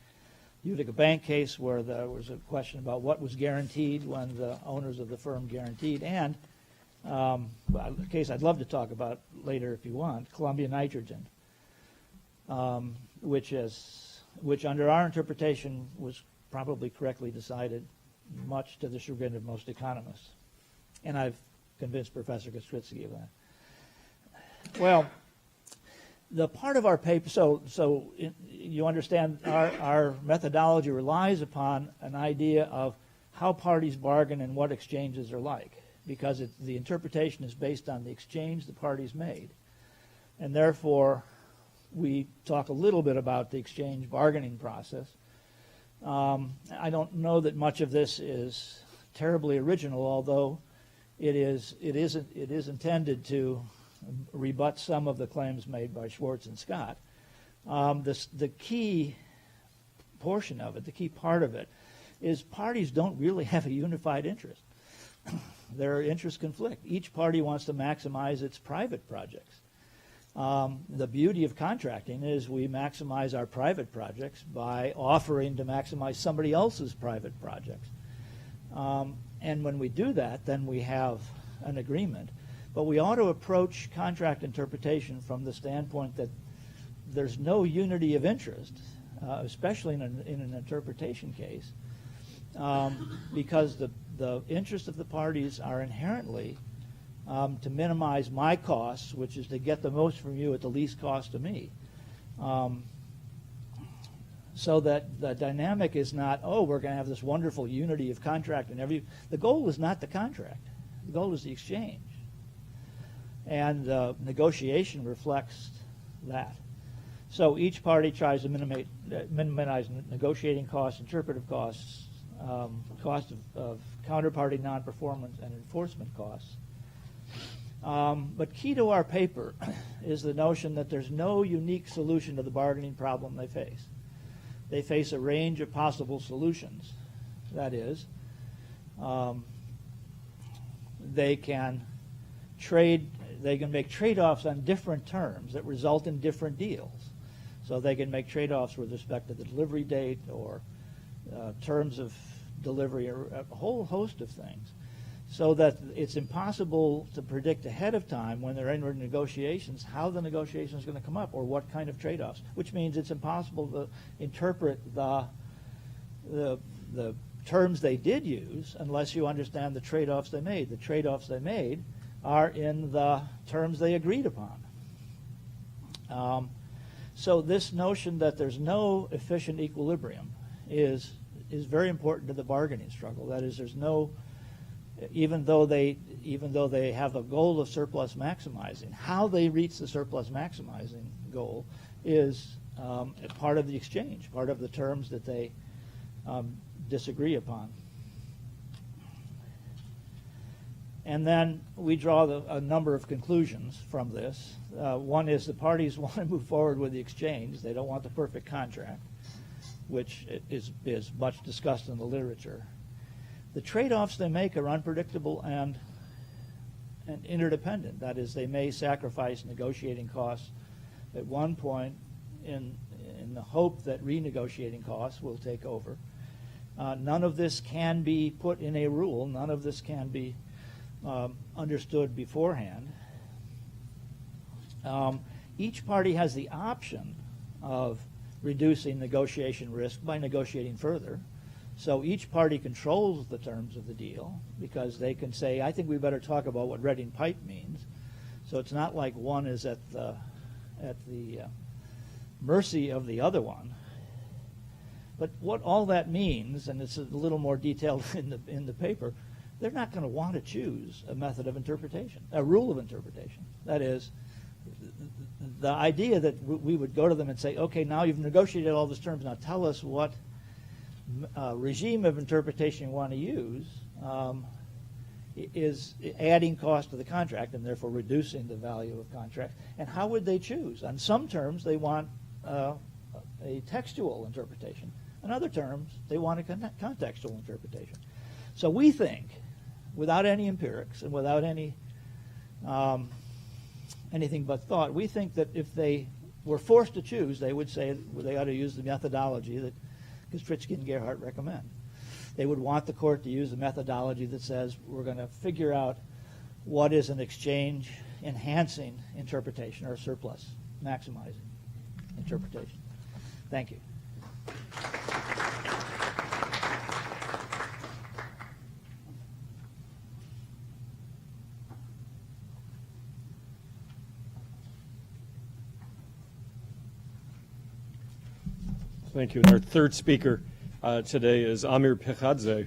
Utica Bank case where there was a question about what was guaranteed when the owners of the firm guaranteed, and a case I'd love to talk about later if you want, Columbia Nitrogen, which under our interpretation was probably correctly decided, much to the chagrin of most economists. And I've convinced Professor Kostritsky of that. Well, the part of our paper, so you understand our methodology relies upon an idea of how parties bargain and what exchanges are like, because the interpretation is based on the exchange the parties made. And therefore, we talk a little bit about the exchange bargaining process. I don't know that much of this is terribly original, although it is intended to rebut some of the claims made by Schwartz and Scott. The key portion of it, the key part of it, is parties don't really have a unified interest. Their interests conflict. Each party wants to maximize its private projects. The beauty of contracting is we maximize our private projects by offering to maximize somebody else's private projects. And when we do that, then we have an agreement. But we ought to approach contract interpretation from the standpoint that there's no unity of interest, especially in an interpretation case, because the interests of the parties are inherently to minimize my costs, which is to get the most from you at the least cost to me. So that the dynamic is not, we're going to have this wonderful unity of contract and the goal is not the contract. The goal is the exchange. And negotiation reflects that. So each party tries to minimize negotiating costs, interpretive costs, cost of counterparty non-performance, and enforcement costs. But key to our paper is the notion that there's no unique solution to the bargaining problem they face. They face a range of possible solutions. That is, they can make trade-offs on different terms that result in different deals. So they can make trade-offs with respect to the delivery date or terms of delivery or a whole host of things, so that it's impossible to predict ahead of time when they're in negotiations how the negotiation is going to come up or what kind of trade-offs, which means it's impossible to interpret the terms they did use unless you understand the trade-offs they made. The trade-offs they made are in the terms they agreed upon. So this notion that there's no efficient equilibrium is very important to the bargaining struggle. That is, there's no, even though they have a goal of surplus maximizing, how they reach the surplus maximizing goal is part of the exchange, part of the terms that they disagree upon. And then we draw a number of conclusions from this. One is the parties want to move forward with the exchange. They don't want the perfect contract, which is much discussed in the literature. The trade-offs they make are unpredictable and interdependent. That is, they may sacrifice negotiating costs at one point in the hope that renegotiating costs will take over. None of this can be put in a rule. None of this can be understood beforehand. Each party has the option of reducing negotiation risk by negotiating further. So each party controls the terms of the deal because they can say, I think we better talk about what Reading pipe means. So it's not like one is at the mercy of the other one. But what all that means, and it's a little more detailed in the paper, they're not going to want to choose a method of interpretation, a rule of interpretation. That is, the idea that we would go to them and say, okay, now you've negotiated all these terms, now tell us what regime of interpretation you want to use, is adding cost to the contract and therefore reducing the value of contracts. And how would they choose? On some terms, they want a textual interpretation. On other terms, they want a contextual interpretation. So we think, without any empirics and without any anything but thought, we think that if they were forced to choose, they would say they ought to use the methodology that Pichhadze and Gerhart recommend. They would want the court to use a methodology that says we're going to figure out what is an exchange enhancing interpretation or surplus maximizing interpretation. Thank you. Thank you. And our third speaker today is Amir Khadze,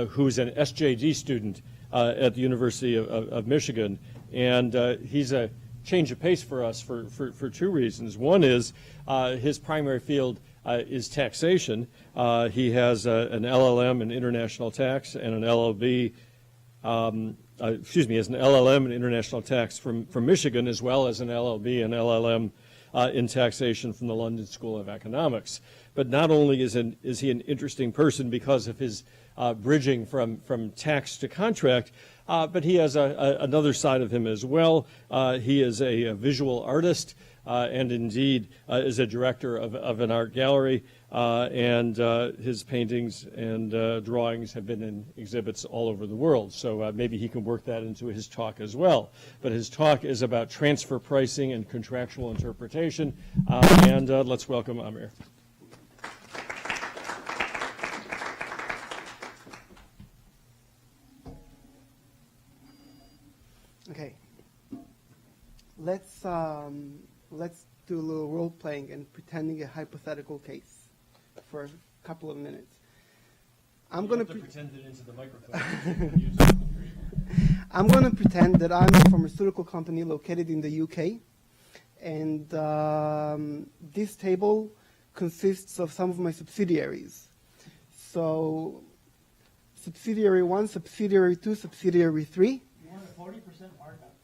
who is an SJD student at the University of Michigan. And he's a change of pace for us for two reasons. One is his primary field is taxation. He has an LLM in international tax and an LLB, has an LLM in international tax from Michigan, as well as an LLB and LLM in taxation from the London School of Economics. But not only is he an interesting person because of his bridging from tax to contract, but he has another side of him as well. He is a visual artist and indeed is a director of an art gallery, and his paintings and drawings have been in exhibits all over the world. So maybe he can work that into his talk as well. But his talk is about transfer pricing and contractual interpretation, and let's welcome Amir. Okay, let's do a little role playing and pretending a hypothetical case for a couple of minutes. I'm going to pretend it into the microphone. I'm going to pretend that I'm a pharmaceutical company located in the UK, and this table consists of some of my subsidiaries. So, subsidiary 1, subsidiary 2, subsidiary 3. You want a 40% markup?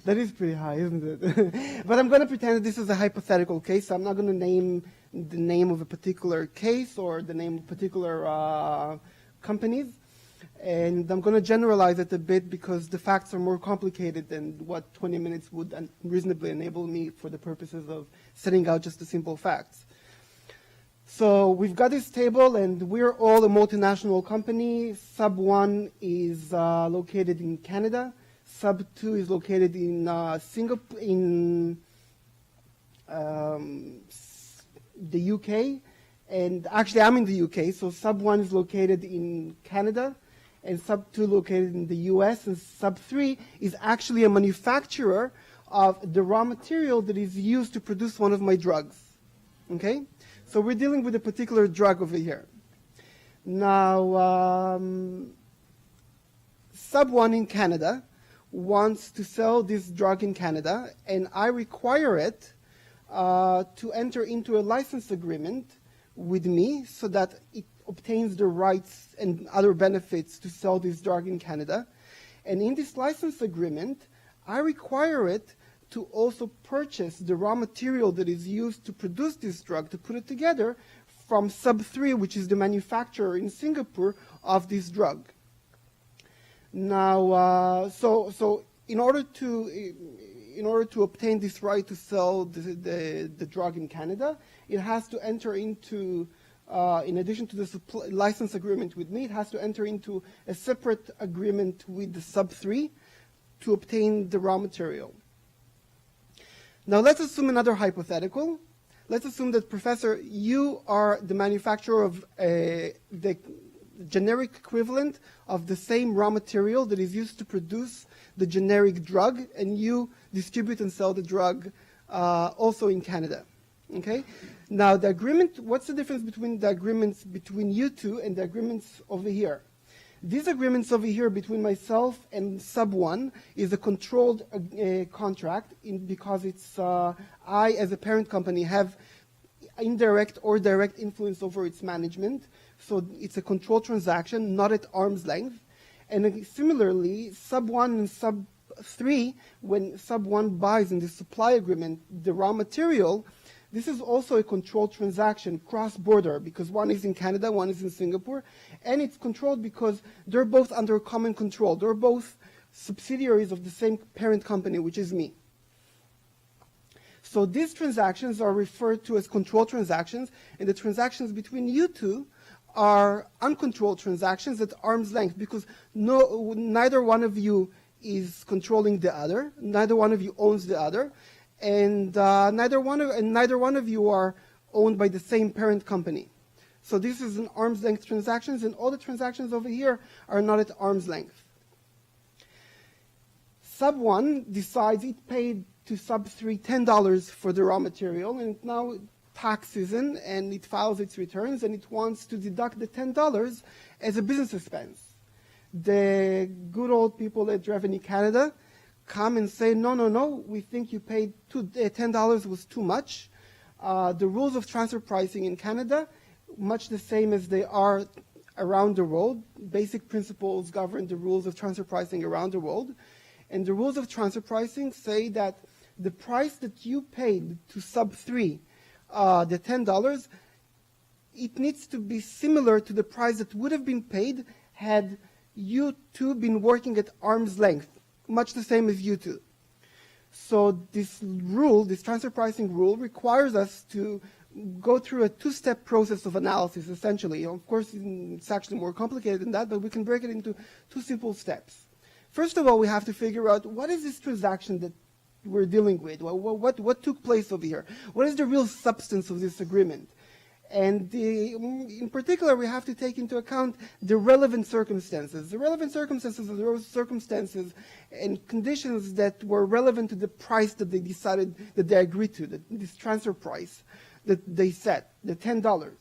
That is pretty high, isn't it? But I'm going to pretend that this is a hypothetical case. So I'm not going to name the name of a particular case or the name of particular companies. And I'm going to generalize it a bit because the facts are more complicated than what 20 minutes would reasonably enable me for the purposes of setting out just the simple facts. So we've got this table, and we're all a multinational company. Sub 1 is located in Canada. Sub 2 is located in Singapore, in the UK. And actually, I'm in the UK, so Sub 1 is located in Canada, and Sub 2 located in the US, and Sub 3 is actually a manufacturer of the raw material that is used to produce one of my drugs. Okay? So we're dealing with a particular drug over here. Now, Sub 1 in Canada wants to sell this drug in Canada, and I require it to enter into a license agreement with me so that it obtains the rights and other benefits to sell this drug in Canada. And in this license agreement, I require it to also purchase the raw material that is used to produce this drug, to put it together, from Sub 3, which is the manufacturer in Singapore of this drug. Now, so in order to obtain this right to sell the drug in Canada, it has to enter into, in addition to the license agreement with me, it has to enter into a separate agreement with the sub 3 to obtain the raw material. Now let's assume another hypothetical. Let's assume that, Professor, you are the manufacturer of the generic equivalent of the same raw material that is used to produce the generic drug, and you distribute and sell the drug also in Canada. Okay? Now the agreement, what's the difference between the agreements between you two and the agreements over here? These agreements over here between myself and sub 1 is a controlled contract because it's I, as a parent company, have indirect or direct influence over its management. So it's a controlled transaction, not at arm's length. And similarly, sub 1 and sub 3, when sub 1 buys in the supply agreement the raw material, this is also a controlled transaction, cross-border, because one is in Canada, one is in Singapore, and it's controlled because they're both under common control. They're both subsidiaries of the same parent company, which is me. So these transactions are referred to as controlled transactions, and the transactions between you two are uncontrolled transactions at arm's length, because neither one of you is controlling the other, neither one of you owns the other, and neither one of you are owned by the same parent company. So this is an arm's length transactions, and all the transactions over here are not at arm's length. Sub 1 decides it paid to sub 3 $10 for the raw material, and now tax season, and it files its returns, and it wants to deduct the $10 as a business expense. The good old people at Revenue Canada come and say, no, we think you paid $10 was too much. The rules of transfer pricing in Canada, much the same as they are around the world. Basic principles govern the rules of transfer pricing around the world. And the rules of transfer pricing say that the price that you paid to sub 3, the $10, it needs to be similar to the price that would have been paid had you two been working at arm's length, much the same as you two. So this rule, this transfer pricing rule, requires us to go through a two-step process of analysis, essentially. Of course, it's actually more complicated than that, but we can break it into two simple steps. First of all, we have to figure out what is this transaction that we're dealing with? What took place over here? What is the real substance of this agreement? And in particular, we have to take into account the relevant circumstances. The relevant circumstances are those circumstances and conditions that were relevant to the price that they decided, that they agreed to, this transfer price that they set, the $10.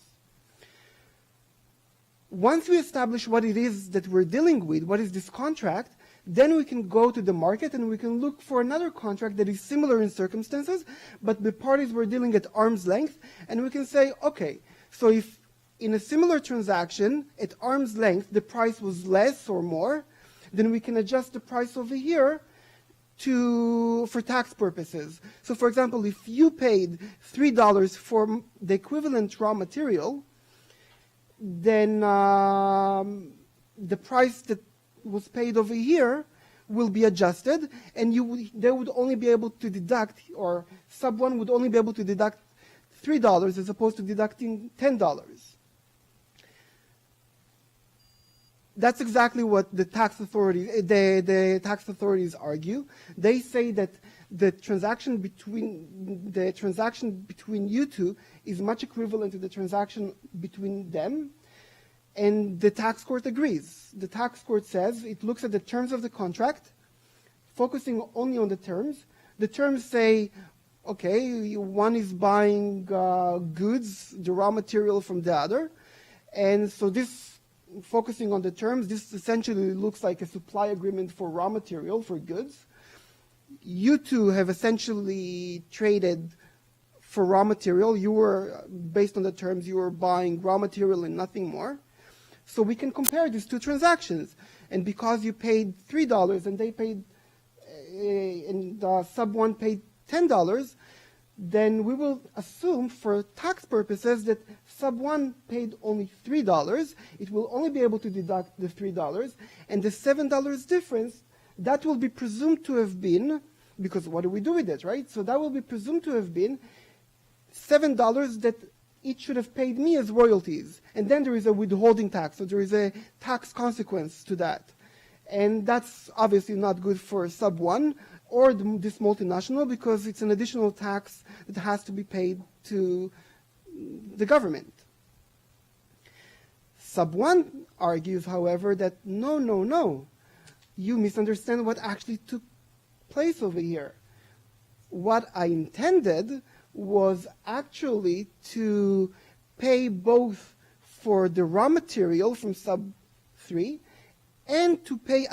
Once we establish what it is that we're dealing with, what is this contract, then we can go to the market and we can look for another contract that is similar in circumstances, but the parties were dealing at arm's length, and we can say, okay, so if in a similar transaction at arm's length the price was less or more, then we can adjust the price over here for tax purposes. So for example, if you paid $3 for the equivalent raw material, then the price that was paid over here will be adjusted, and they would only be able to deduct, or sub 1 would only be able to deduct $3 as opposed to deducting $10. That's exactly what the tax authorities argue. They say that the transaction between you two is much equivalent to the transaction between them. And the tax court agrees. The tax court says it looks at the terms of the contract, focusing only on the terms. The terms say, okay, one is buying goods, the raw material from the other. And so this, focusing on the terms, this essentially looks like a supply agreement for raw material, for goods. You two have essentially traded for raw material. You were, based on the terms, you were buying raw material and nothing more. So we can compare these two transactions. And because you paid $3 and they paid, and sub 1 paid $10, then we will assume for tax purposes that sub 1 paid only $3. It will only be able to deduct the $3. And the $7 difference that will be presumed to have been, because what do we do with it, right? So that will be presumed to have been $7 that it should have paid me as royalties. And then there is a withholding tax, so there is a tax consequence to that. And that's obviously not good for sub 1 or this multinational, because it's an additional tax that has to be paid to the government. Sub 1 argues, however, that no, you misunderstand what actually took place over here. What I intended was actually to pay both for the raw material from sub 3 and to pay for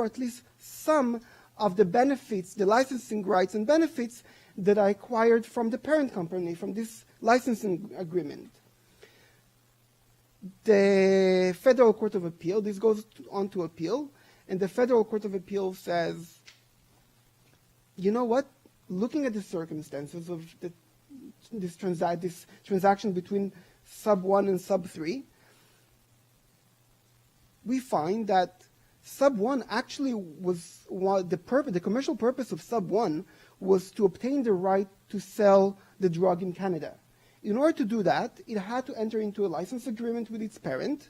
at least some of the benefits, the licensing rights and benefits that I acquired from the parent company, from this licensing agreement. The Federal Court of Appeal, this goes on to appeal, and the Federal Court of Appeal says, you know what? Looking at the circumstances of this transaction between sub 1 and sub 3, we find that sub 1 actually was the commercial purpose of sub 1 was to obtain the right to sell the drug in Canada. In order to do that, it had to enter into a license agreement with its parent.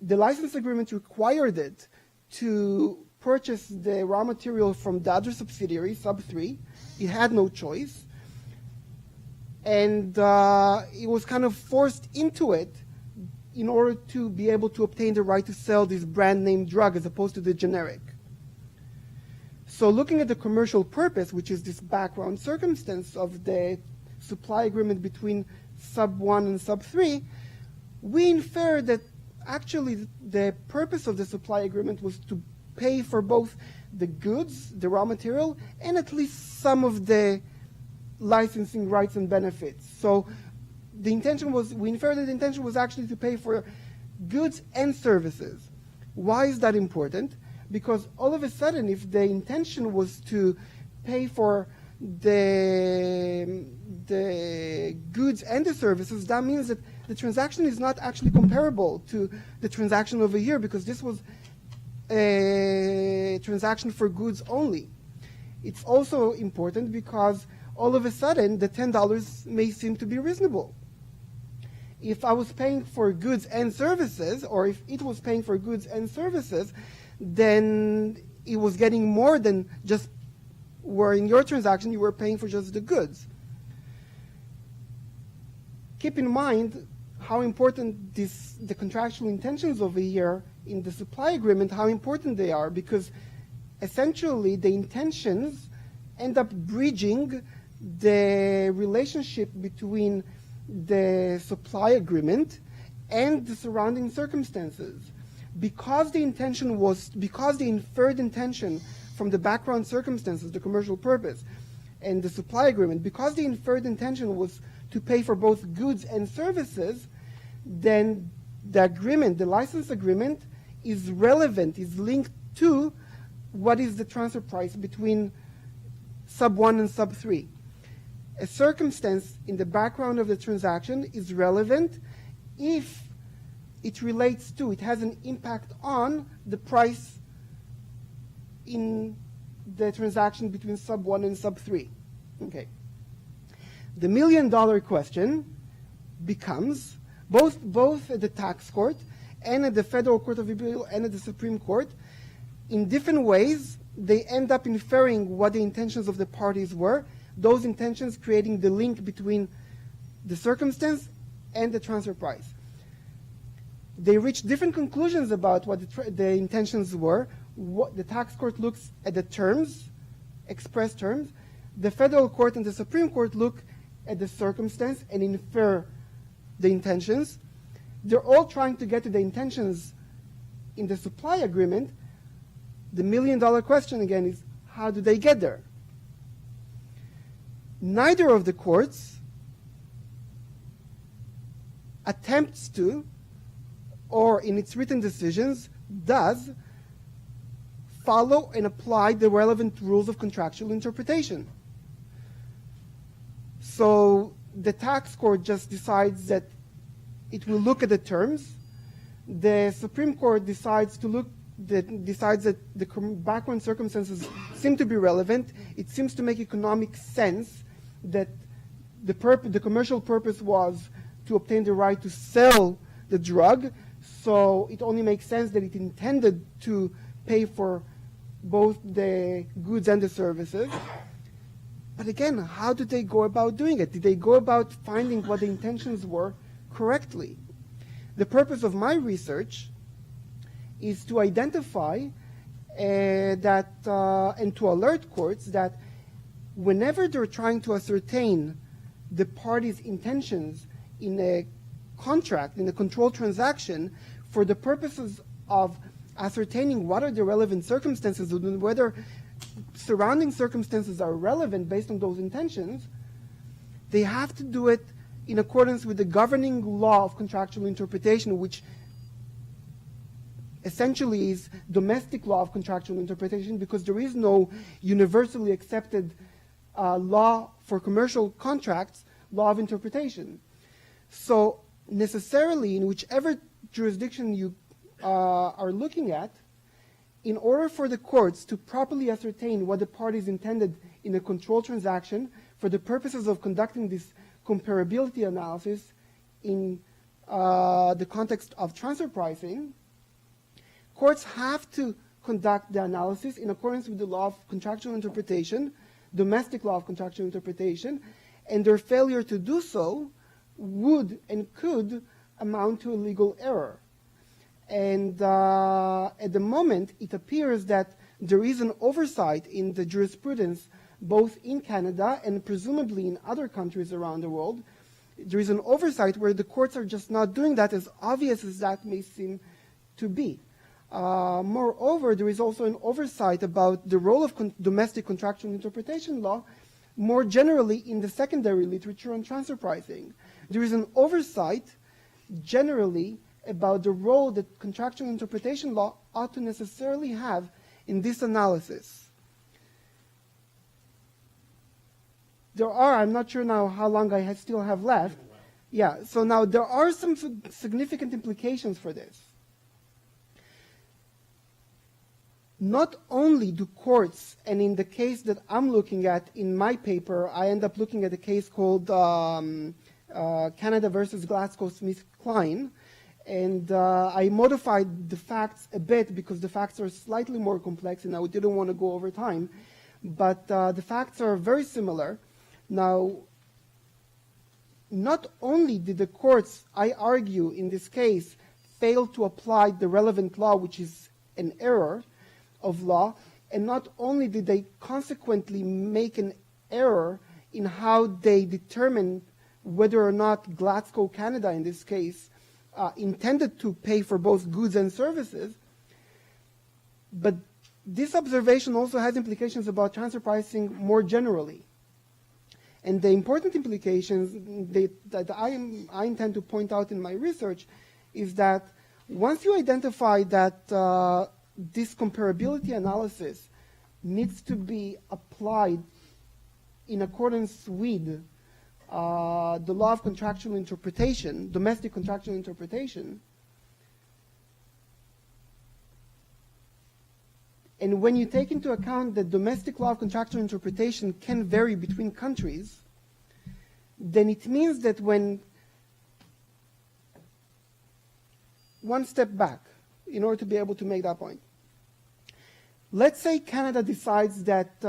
The license agreement required it to purchase the raw material from the other subsidiary, sub 3. It had no choice. And it was kind of forced into it in order to be able to obtain the right to sell this brand name drug as opposed to the generic. So looking at the commercial purpose, which is this background circumstance of the supply agreement between sub 1 and sub 3, we infer that actually the purpose of the supply agreement was to pay for both the goods, the raw material, and at least some of the licensing rights and benefits. So the intention was, we infer that the intention was actually to pay for goods and services. Why is that important? Because all of a sudden, if the intention was to pay for the goods and the services, that means that the transaction is not actually comparable to the transaction over here, because this was a transaction for goods only. It's also important because all of a sudden the $10 may seem to be reasonable. If I was paying for goods and services, or if it was paying for goods and services, then it was getting more than just where in your transaction you were paying for just the goods. Keep in mind how important the contractual intentions over here in the supply agreement, how important they are, because essentially the intentions end up bridging the relationship between the supply agreement and the surrounding circumstances. Because the inferred intention from the background circumstances, the commercial purpose, and the supply agreement, because the inferred intention was to pay for both goods and services, then the agreement, the license agreement, is relevant, is linked to what is the transfer price between sub 1 and sub 3. A circumstance in the background of the transaction is relevant if it relates to, it has an impact on the price in the transaction between sub 1 and sub 3. Okay. The $1 million question becomes, both at the tax court and at the Federal Court of Appeal and at the Supreme Court, in different ways, they end up inferring what the intentions of the parties were, those intentions creating the link between the circumstance and the transfer price. They reach different conclusions about what the intentions were. The tax court looks at the terms, express terms. The Federal Court and the Supreme Court look at the circumstance and infer the intentions. They're all trying to get to the intentions in the supply agreement. The $1 million question again is, how do they get there? Neither of the courts attempts to, or in its written decisions, does follow and apply the relevant rules of contractual interpretation. So the tax court just decides that it will look at the terms. The Supreme Court decides to look that decides that the background circumstances seem to be relevant. It seems to make economic sense that the commercial purpose was to obtain the right to sell the drug, so it only makes sense that it intended to pay for both the goods and the services. But again, how did they go about doing it? Did they go about finding what the intentions were correctly? The purpose of my research is to identify that and to alert courts that whenever they're trying to ascertain the parties' intentions in a contract, in a controlled transaction, for the purposes of ascertaining what are the relevant circumstances and whether surrounding circumstances are relevant based on those intentions, they have to do it in accordance with the governing law of contractual interpretation, which essentially is domestic law of contractual interpretation, because there is no universally accepted law for commercial contracts, law of interpretation. So necessarily, in whichever jurisdiction you are looking at, in order for the courts to properly ascertain what the parties intended in a controlled transaction for the purposes of conducting this comparability analysis in the context of transfer pricing, courts have to conduct the analysis in accordance with the law of contractual interpretation, domestic law of contractual interpretation, and their failure to do so would and could amount to a legal error. And at the moment, it appears that there is an oversight in the jurisprudence, both in Canada and presumably in other countries around the world. There is an oversight where the courts are just not doing that, as obvious as that may seem to be. Moreover, there is also an oversight about the role of domestic contractual interpretation law more generally in the secondary literature on transfer pricing. There is an oversight generally about the role that contractual interpretation law ought to necessarily have in this analysis. There are, I'm not sure now how long I still have left. Yeah, so now there are some significant implications for this. Not only do courts, and in the case that I'm looking at in my paper, I end up looking at a case called Canada versus GlaxoSmithKline, and I modified the facts a bit because the facts are slightly more complex and I didn't want to go over time, but the facts are very similar. Now, not only did the courts, I argue in this case, fail to apply the relevant law, which is an error of law, and not only did they consequently make an error in how they determine whether or not Glasgow, Canada in this case, intended to pay for both goods and services, but this observation also has implications about transfer pricing more generally. And the important implications that I intend to point out in my research is that once you identify that this comparability analysis needs to be applied in accordance with the law of contractual interpretation, domestic contractual interpretation, and when you take into account that domestic law of contractual interpretation can vary between countries, then it means that when one step back, in order to be able to make that point, let's say Canada decides that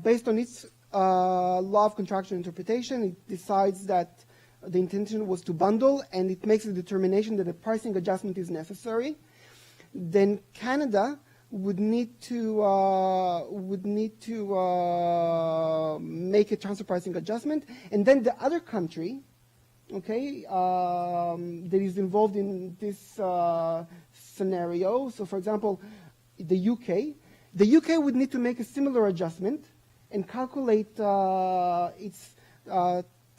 based on its law of contractual interpretation, it decides that the intention was to bundle, and it makes a determination that a pricing adjustment is necessary. Then Canada would need to make a transfer pricing adjustment, and then the other country, okay, that is involved in this scenario. So, for example, the UK would need to make a similar adjustment and calculate its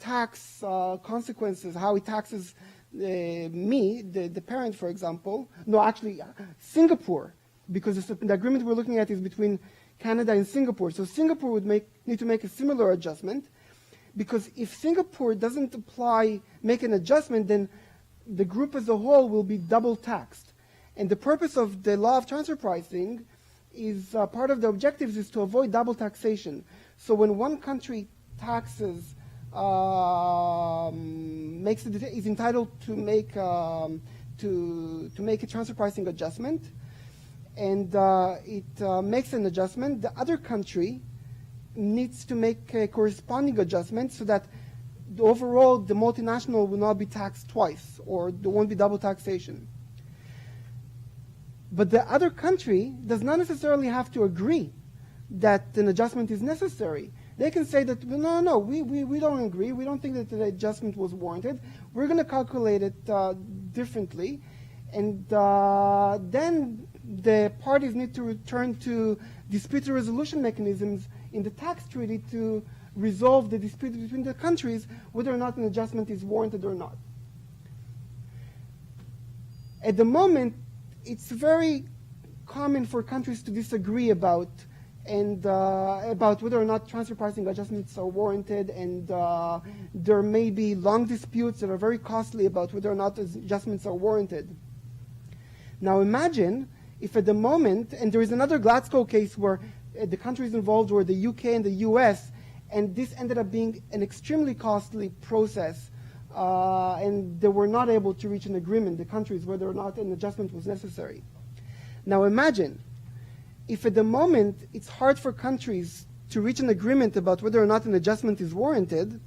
tax consequences, how it taxes me, the parent, for example. No, actually, Singapore, because the agreement we're looking at is between Canada and Singapore. So Singapore would need to make a similar adjustment, because if Singapore doesn't make an adjustment, then the group as a whole will be double taxed. And the purpose of the law of transfer pricing is part of the objectives is to avoid double taxation. So when one country taxes, is entitled to make to make a transfer pricing adjustment, and it makes an adjustment, the other country needs to make a corresponding adjustment so that overall the multinational will not be taxed twice, or there won't be double taxation. But the other country does not necessarily have to agree that an adjustment is necessary. They can say that, no, we don't agree. We don't think that the adjustment was warranted. We're going to calculate it differently. And then the parties need to return to dispute resolution mechanisms in the tax treaty to resolve the dispute between the countries, whether or not an adjustment is warranted or not. At the moment, it's very common for countries to disagree about whether or not transfer pricing adjustments are warranted, and there may be long disputes that are very costly about whether or not adjustments are warranted. Now imagine if at the moment, and there is another Glasgow case where the countries involved were the UK and the US, and this ended up being an extremely costly process, and they were not able to reach an agreement, the countries, whether or not an adjustment was necessary. Now imagine if at the moment it's hard for countries to reach an agreement about whether or not an adjustment is warranted.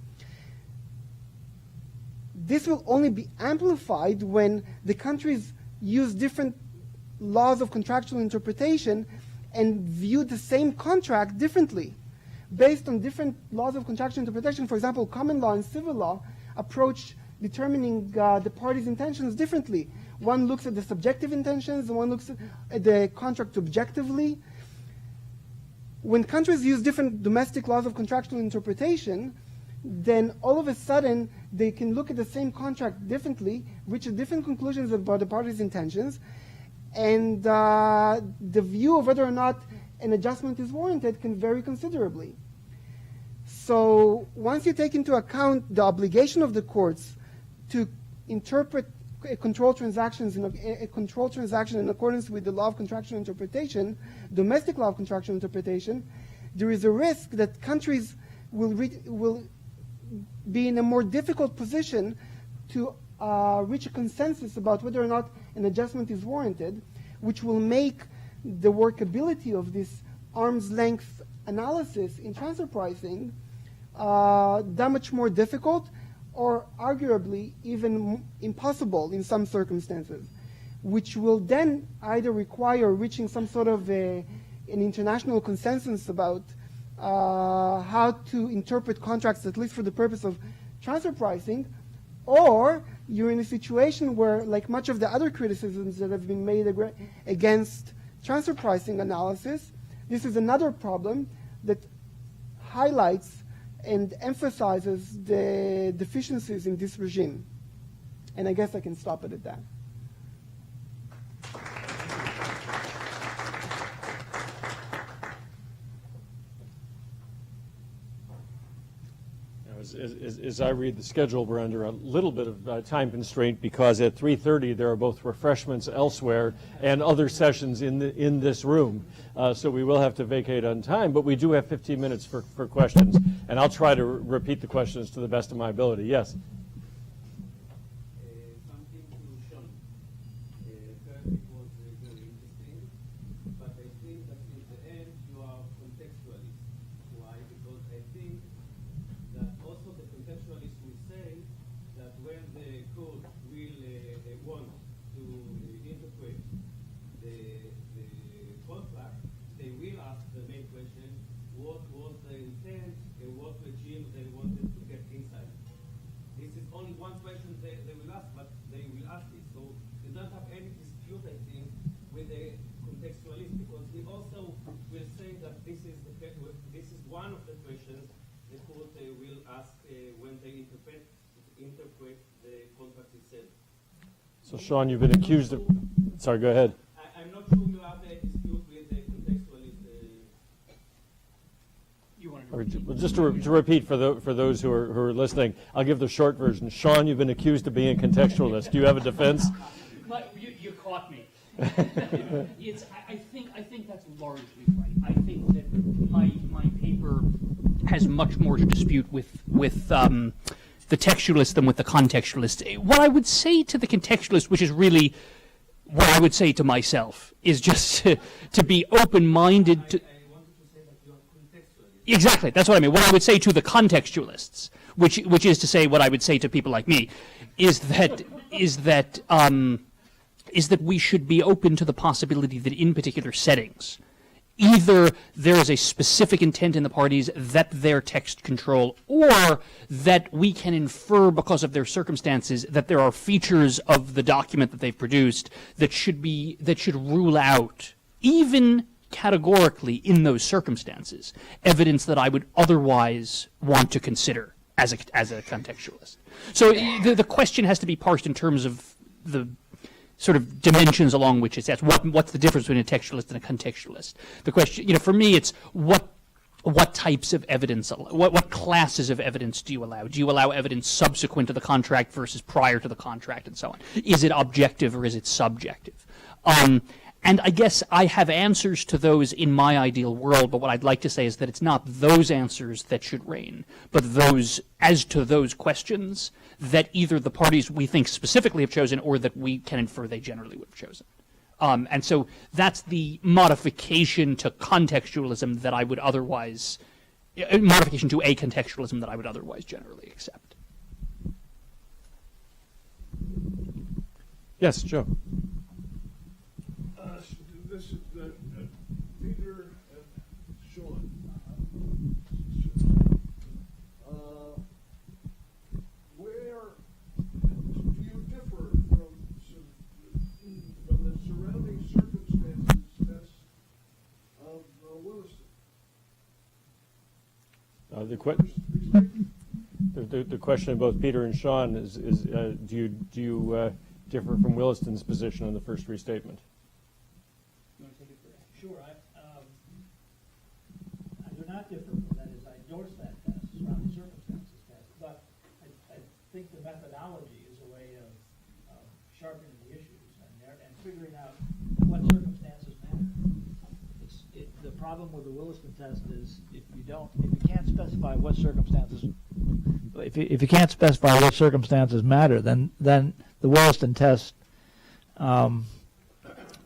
This will only be amplified when the countries use different laws of contractual interpretation and view the same contract differently. Based on different laws of contractual interpretation, for example, common law and civil law approach determining the parties' intentions differently. One looks at the subjective intentions, and one looks at the contract objectively. When countries use different domestic laws of contractual interpretation, then all of a sudden they can look at the same contract differently, reach different conclusions about the parties' intentions, and the view of whether or not an adjustment is warranted can vary considerably. So once you take into account the obligation of the courts to interpret a control transaction in accordance with the law of contractual interpretation, domestic law of contractual interpretation, there is a risk that countries will be in a more difficult position to reach a consensus about whether or not an adjustment is warranted, which will make the workability of this arm's length analysis in transfer pricing that much more difficult, or arguably even impossible in some circumstances, which will then either require reaching some sort of an international consensus about how to interpret contracts, at least for the purpose of transfer pricing, or you're in a situation where, like much of the other criticisms that have been made against transfer pricing analysis, this is another problem that highlights and emphasizes the deficiencies in this regime. And I guess I can stop it at that. As I read the schedule, we're under a little bit of time constraint because at 3:30 there are both refreshments elsewhere and other sessions in this room. So we will have to vacate on time, but we do have 15 minutes for questions, and I'll try to repeat the questions to the best of my ability. Yes? Something to Shawn. First, it was very interesting, but I think that in the end you are contextualist. Why? Because I think that also the contextualists will say that when the court will want to interpret the contract, they will ask the main question, what was the intent and what regime they wanted to get inside. This is only one question they will ask, but they will ask it. So they don't have any dispute, I think, with the contextualist, because he also will say that this is one of the questions the court will ask when they interpret the contract itself. So, Shawn, you've been accused of... Sorry, go ahead. I'm not sure you have a dispute with the contextualist. You want Or to just to repeat for those who are listening, I'll give the short version. Shawn, you've been accused of being a contextualist. Do you have a defense? You caught me. I think that's largely right. I think that my paper has much more to dispute with the textualist than with the contextualist. What I would say to the contextualist, which is really what I would say to myself, is just to be open-minded to. I wanted to say that you are contextualist. Exactly, that's what I mean. What I would say to the contextualists, which is to say what I would say to people like me, is that we should be open to the possibility that in particular settings, either there is a specific intent in the parties that their text control, or that we can infer because of their circumstances that there are features of the document that they've produced that should rule out, even categorically in those circumstances, evidence that I would otherwise want to consider as a contextualist. So the question has to be parsed in terms of the sort of dimensions along which it's at. What's the difference between a textualist and a contextualist? The question, for me, it's what types of evidence, what classes of evidence do you allow? Do you allow evidence subsequent to the contract versus prior to the contract, and so on? Is it objective or is it subjective? And I guess I have answers to those in my ideal world, but what I'd like to say is that it's not those answers that should reign, but those, as to those questions, that either the parties we think specifically have chosen or that we can infer they generally would have chosen. And so that's the modification to contextualism that I would otherwise, modification to a contextualism that I would otherwise generally accept. Yes, Joe. This is Peter and Shawn. Where do you differ from the surrounding circumstances test of Williston? The question of both Peter and Shawn is do you differ from Williston's position on the first restatement? Sure, I do not differ. That is, I endorse that test, surrounding circumstances test, but I think the methodology is a way of sharpening the issues and figuring out what circumstances matter. The problem with the Williston test is if you can't specify what circumstances, if you can't specify what circumstances matter, then the Williston test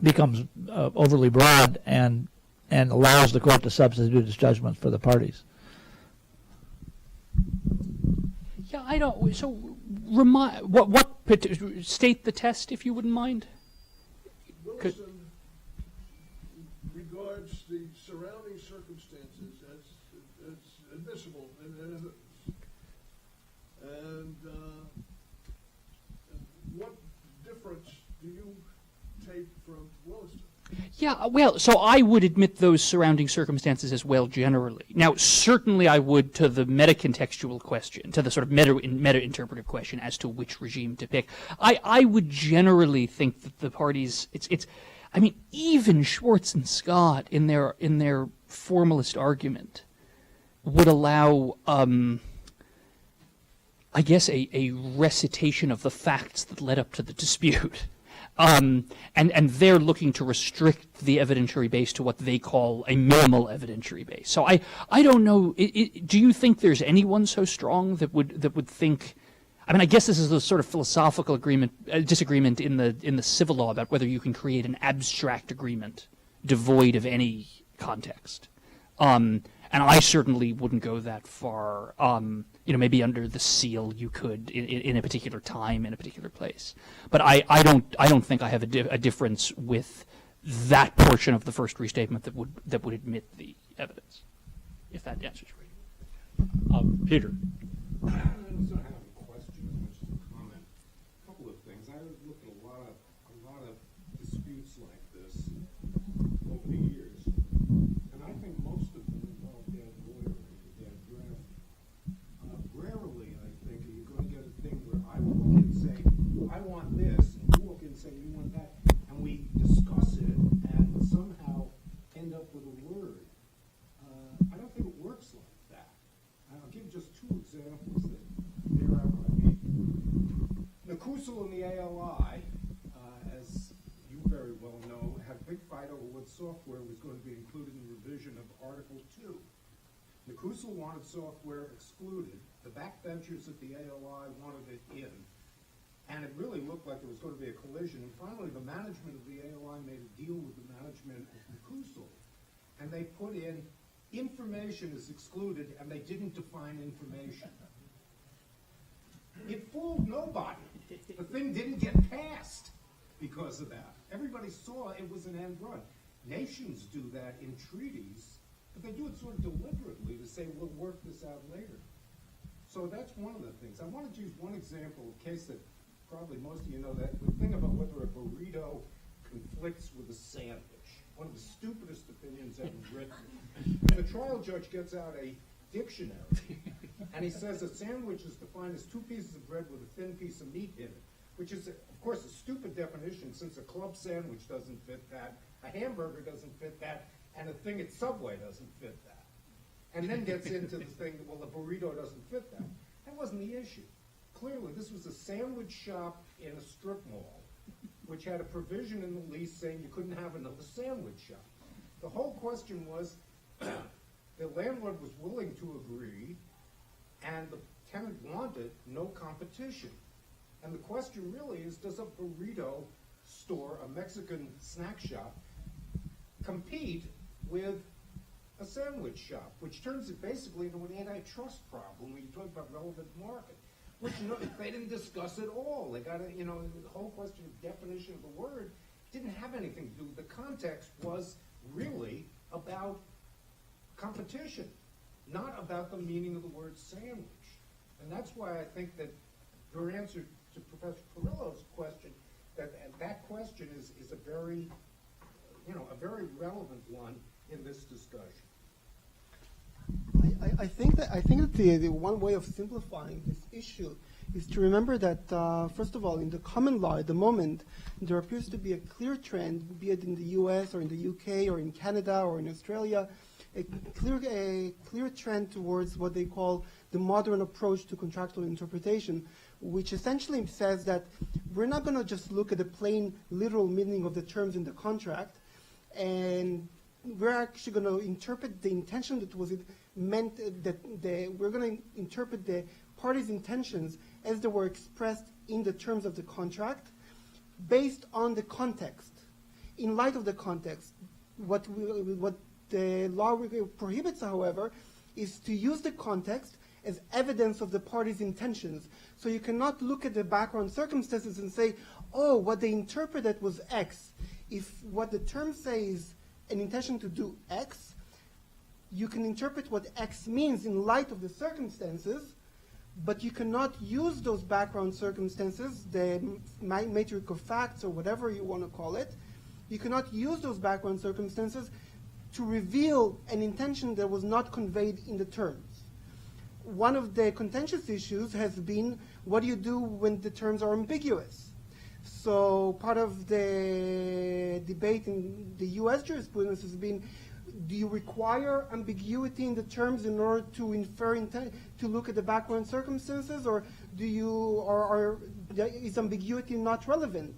becomes overly broad and allows the court to substitute its judgments for the parties. Yeah, I don't. So, state the test, if you wouldn't mind. Williston regards the surrounding circumstances as admissible in evidence. And what difference do you take from Williston? Yeah, well, so I would admit those surrounding circumstances as well generally. Now, certainly I would to the meta-contextual question, to the sort of meta-interpretive question as to which regime to pick. I would generally think that the parties, I mean, even Schwartz and Scott in their formalist argument would allow, I guess, a recitation of the facts that led up to the dispute. And they're looking to restrict the evidentiary base to what they call a minimal evidentiary base. So I don't know. Do you think there's anyone so strong that would think? I mean, I guess this is a sort of philosophical disagreement in the civil law about whether you can create an abstract agreement devoid of any context. And I certainly wouldn't go that far. Maybe under the seal you could in a particular time, in a particular place. But I don't think I have a difference with that portion of the first restatement that would admit the evidence. If that answers your question. Peter. I don't have a question as much as a comment. A couple of things. I looked at a lot of disputes like this over the years, and I think most of them involve bad lawyering and bad drafting. Rarely, I think, are you going to get a thing where I will look and say, I want this, and you look and say, you want that, and we discuss it and somehow end up with a word. I don't think it works like that. I'll give just two examples that bear out what I mean. The Kusul and the ALI, as you very well what software was going to be included in the revision of Article 2. McCusill wanted software excluded. The backbenchers at the AOI wanted it in. And it really looked like there was going to be a collision. And finally, the management of the AOI made a deal with the management of McCusill. And they put in information is excluded, and they didn't define information. It fooled nobody. The thing didn't get passed because of that. Everybody saw it was an end run. Nations do that in treaties, but they do it sort of deliberately to say, we'll work this out later. So that's one of the things. I wanted to use one example, a case that probably most of you know, that the thing about whether a burrito conflicts with a sandwich. One of the stupidest opinions ever written. The trial judge gets out a dictionary, and he says a sandwich is defined as 2 pieces of bread with a thin piece of meat in it, which is, of course, a stupid definition since a club sandwich doesn't fit that, a hamburger doesn't fit that, and a thing at Subway doesn't fit that. And then gets into the thing that, well, the burrito doesn't fit that. That wasn't the issue. Clearly, this was a sandwich shop in a strip mall, which had a provision in the lease saying you couldn't have another sandwich shop. The whole question was, the landlord was willing to agree, and the tenant wanted no competition. And the question really is, does a burrito store, a Mexican snack shop, compete with a sandwich shop, which turns it basically into an antitrust problem when you talk about relevant market, which they didn't discuss at all. They got the whole question of definition of the word didn't have anything to do with the context. Was really about competition, not about the meaning of the word sandwich. And that's why I think that your answer to Professor Perillo's question, that question is a very, a very relevant one in this discussion. I think that the one way of simplifying this issue is to remember that, first of all, in the common law at the moment, there appears to be a clear trend, be it in the US or in the UK or in Canada or in Australia, a clear trend towards what they call the modern approach to contractual interpretation, which essentially says that we're not going to just look at the plain literal meaning of the terms in the contract, and we're actually going to interpret the intention that was meant, we're going to interpret the parties' intentions as they were expressed in the terms of the contract based on the context. In light of the context, what the law prohibits, however, is to use the context as evidence of the parties' intentions. So you cannot look at the background circumstances and say, oh, what they interpreted was X. If what the term says an intention to do X, you can interpret what X means in light of the circumstances, but you cannot use those background circumstances, the matrix of facts or whatever you want to call it, you cannot use those background circumstances to reveal an intention that was not conveyed in the terms. One of the contentious issues has been, what do you do when the terms are ambiguous? So part of the debate in the US jurisprudence has been, do you require ambiguity in the terms in order to infer intent, to look at the background circumstances, or is ambiguity not relevant?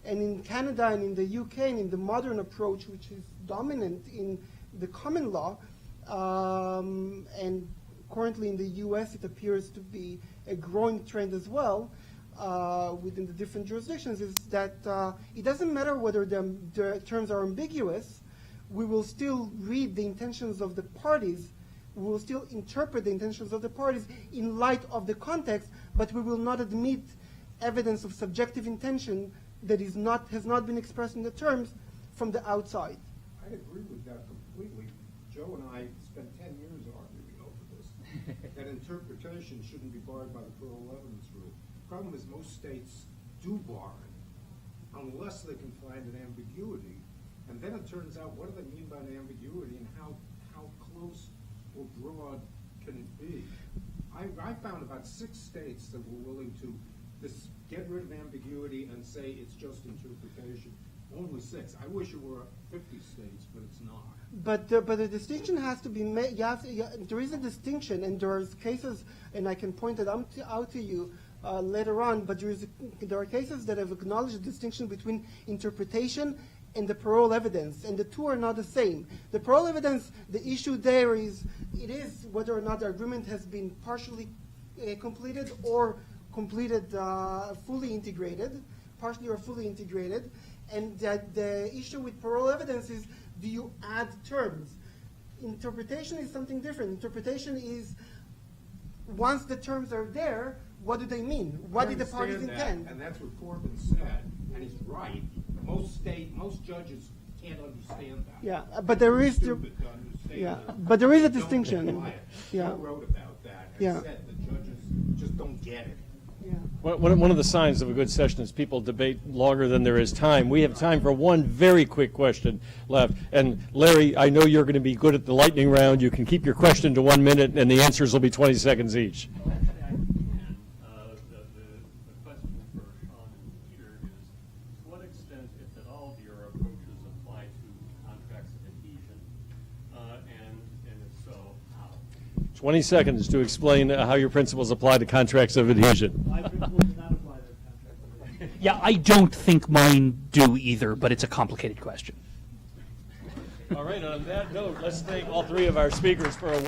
And in Canada and in the UK and in the modern approach, which is dominant in the common law, and currently in the US it appears to be a growing trend as well, within the different jurisdictions, is that it doesn't matter whether the terms are ambiguous, we will still read the intentions of the parties, we will still interpret the intentions of the parties in light of the context, but we will not admit evidence of subjective intention that has not been expressed in the terms from the outside. I agree with that completely. Joe and I spent 10 years arguing over this, that interpretation shouldn't be barred by the plural evidence rule. The problem is most states do bar it, unless they can find an ambiguity. And then it turns out, what do they mean by an ambiguity, and how close or broad can it be? I found about 6 states that were willing to get rid of ambiguity and say it's just interpretation. Only 6. I wish it were 50 states, but it's not. But the distinction has to be made. There is a distinction, and there are cases, and I can point it out to you later on, but there are cases that have acknowledged the distinction between interpretation and the parole evidence, and the two are not the same. The parole evidence, the issue there is, it is whether or not the agreement has been partially completed or completed fully integrated, partially or fully integrated, and that the issue with parole evidence is, do you add terms? Interpretation is something different. Interpretation is, once the terms are there, what do they mean? What did the parties intend? And that's what Corbin said, and he's right. Most judges can't understand that. Yeah, but there is Stupid to understand yeah, that. but there is a Don't distinction. apply it. Yeah. Shawn wrote about that and Yeah. said the judges just don't get it. Yeah. One of the signs of a good session is people debate longer than there is time. We have time for one very quick question left. And Larry, I know you're going to be good at the lightning round. You can keep your question to 1 minute, and the answers will be 20 seconds each. The question for Shawn and Peter is, to what extent, if at all, do your approaches apply to contracts of adhesion? And if so, how? 20 seconds to explain how your principles apply to contracts of adhesion. My principles do not apply to contracts. Yeah, I don't think mine do either, but it's a complicated question. All right, on that note, let's thank all three of our speakers for a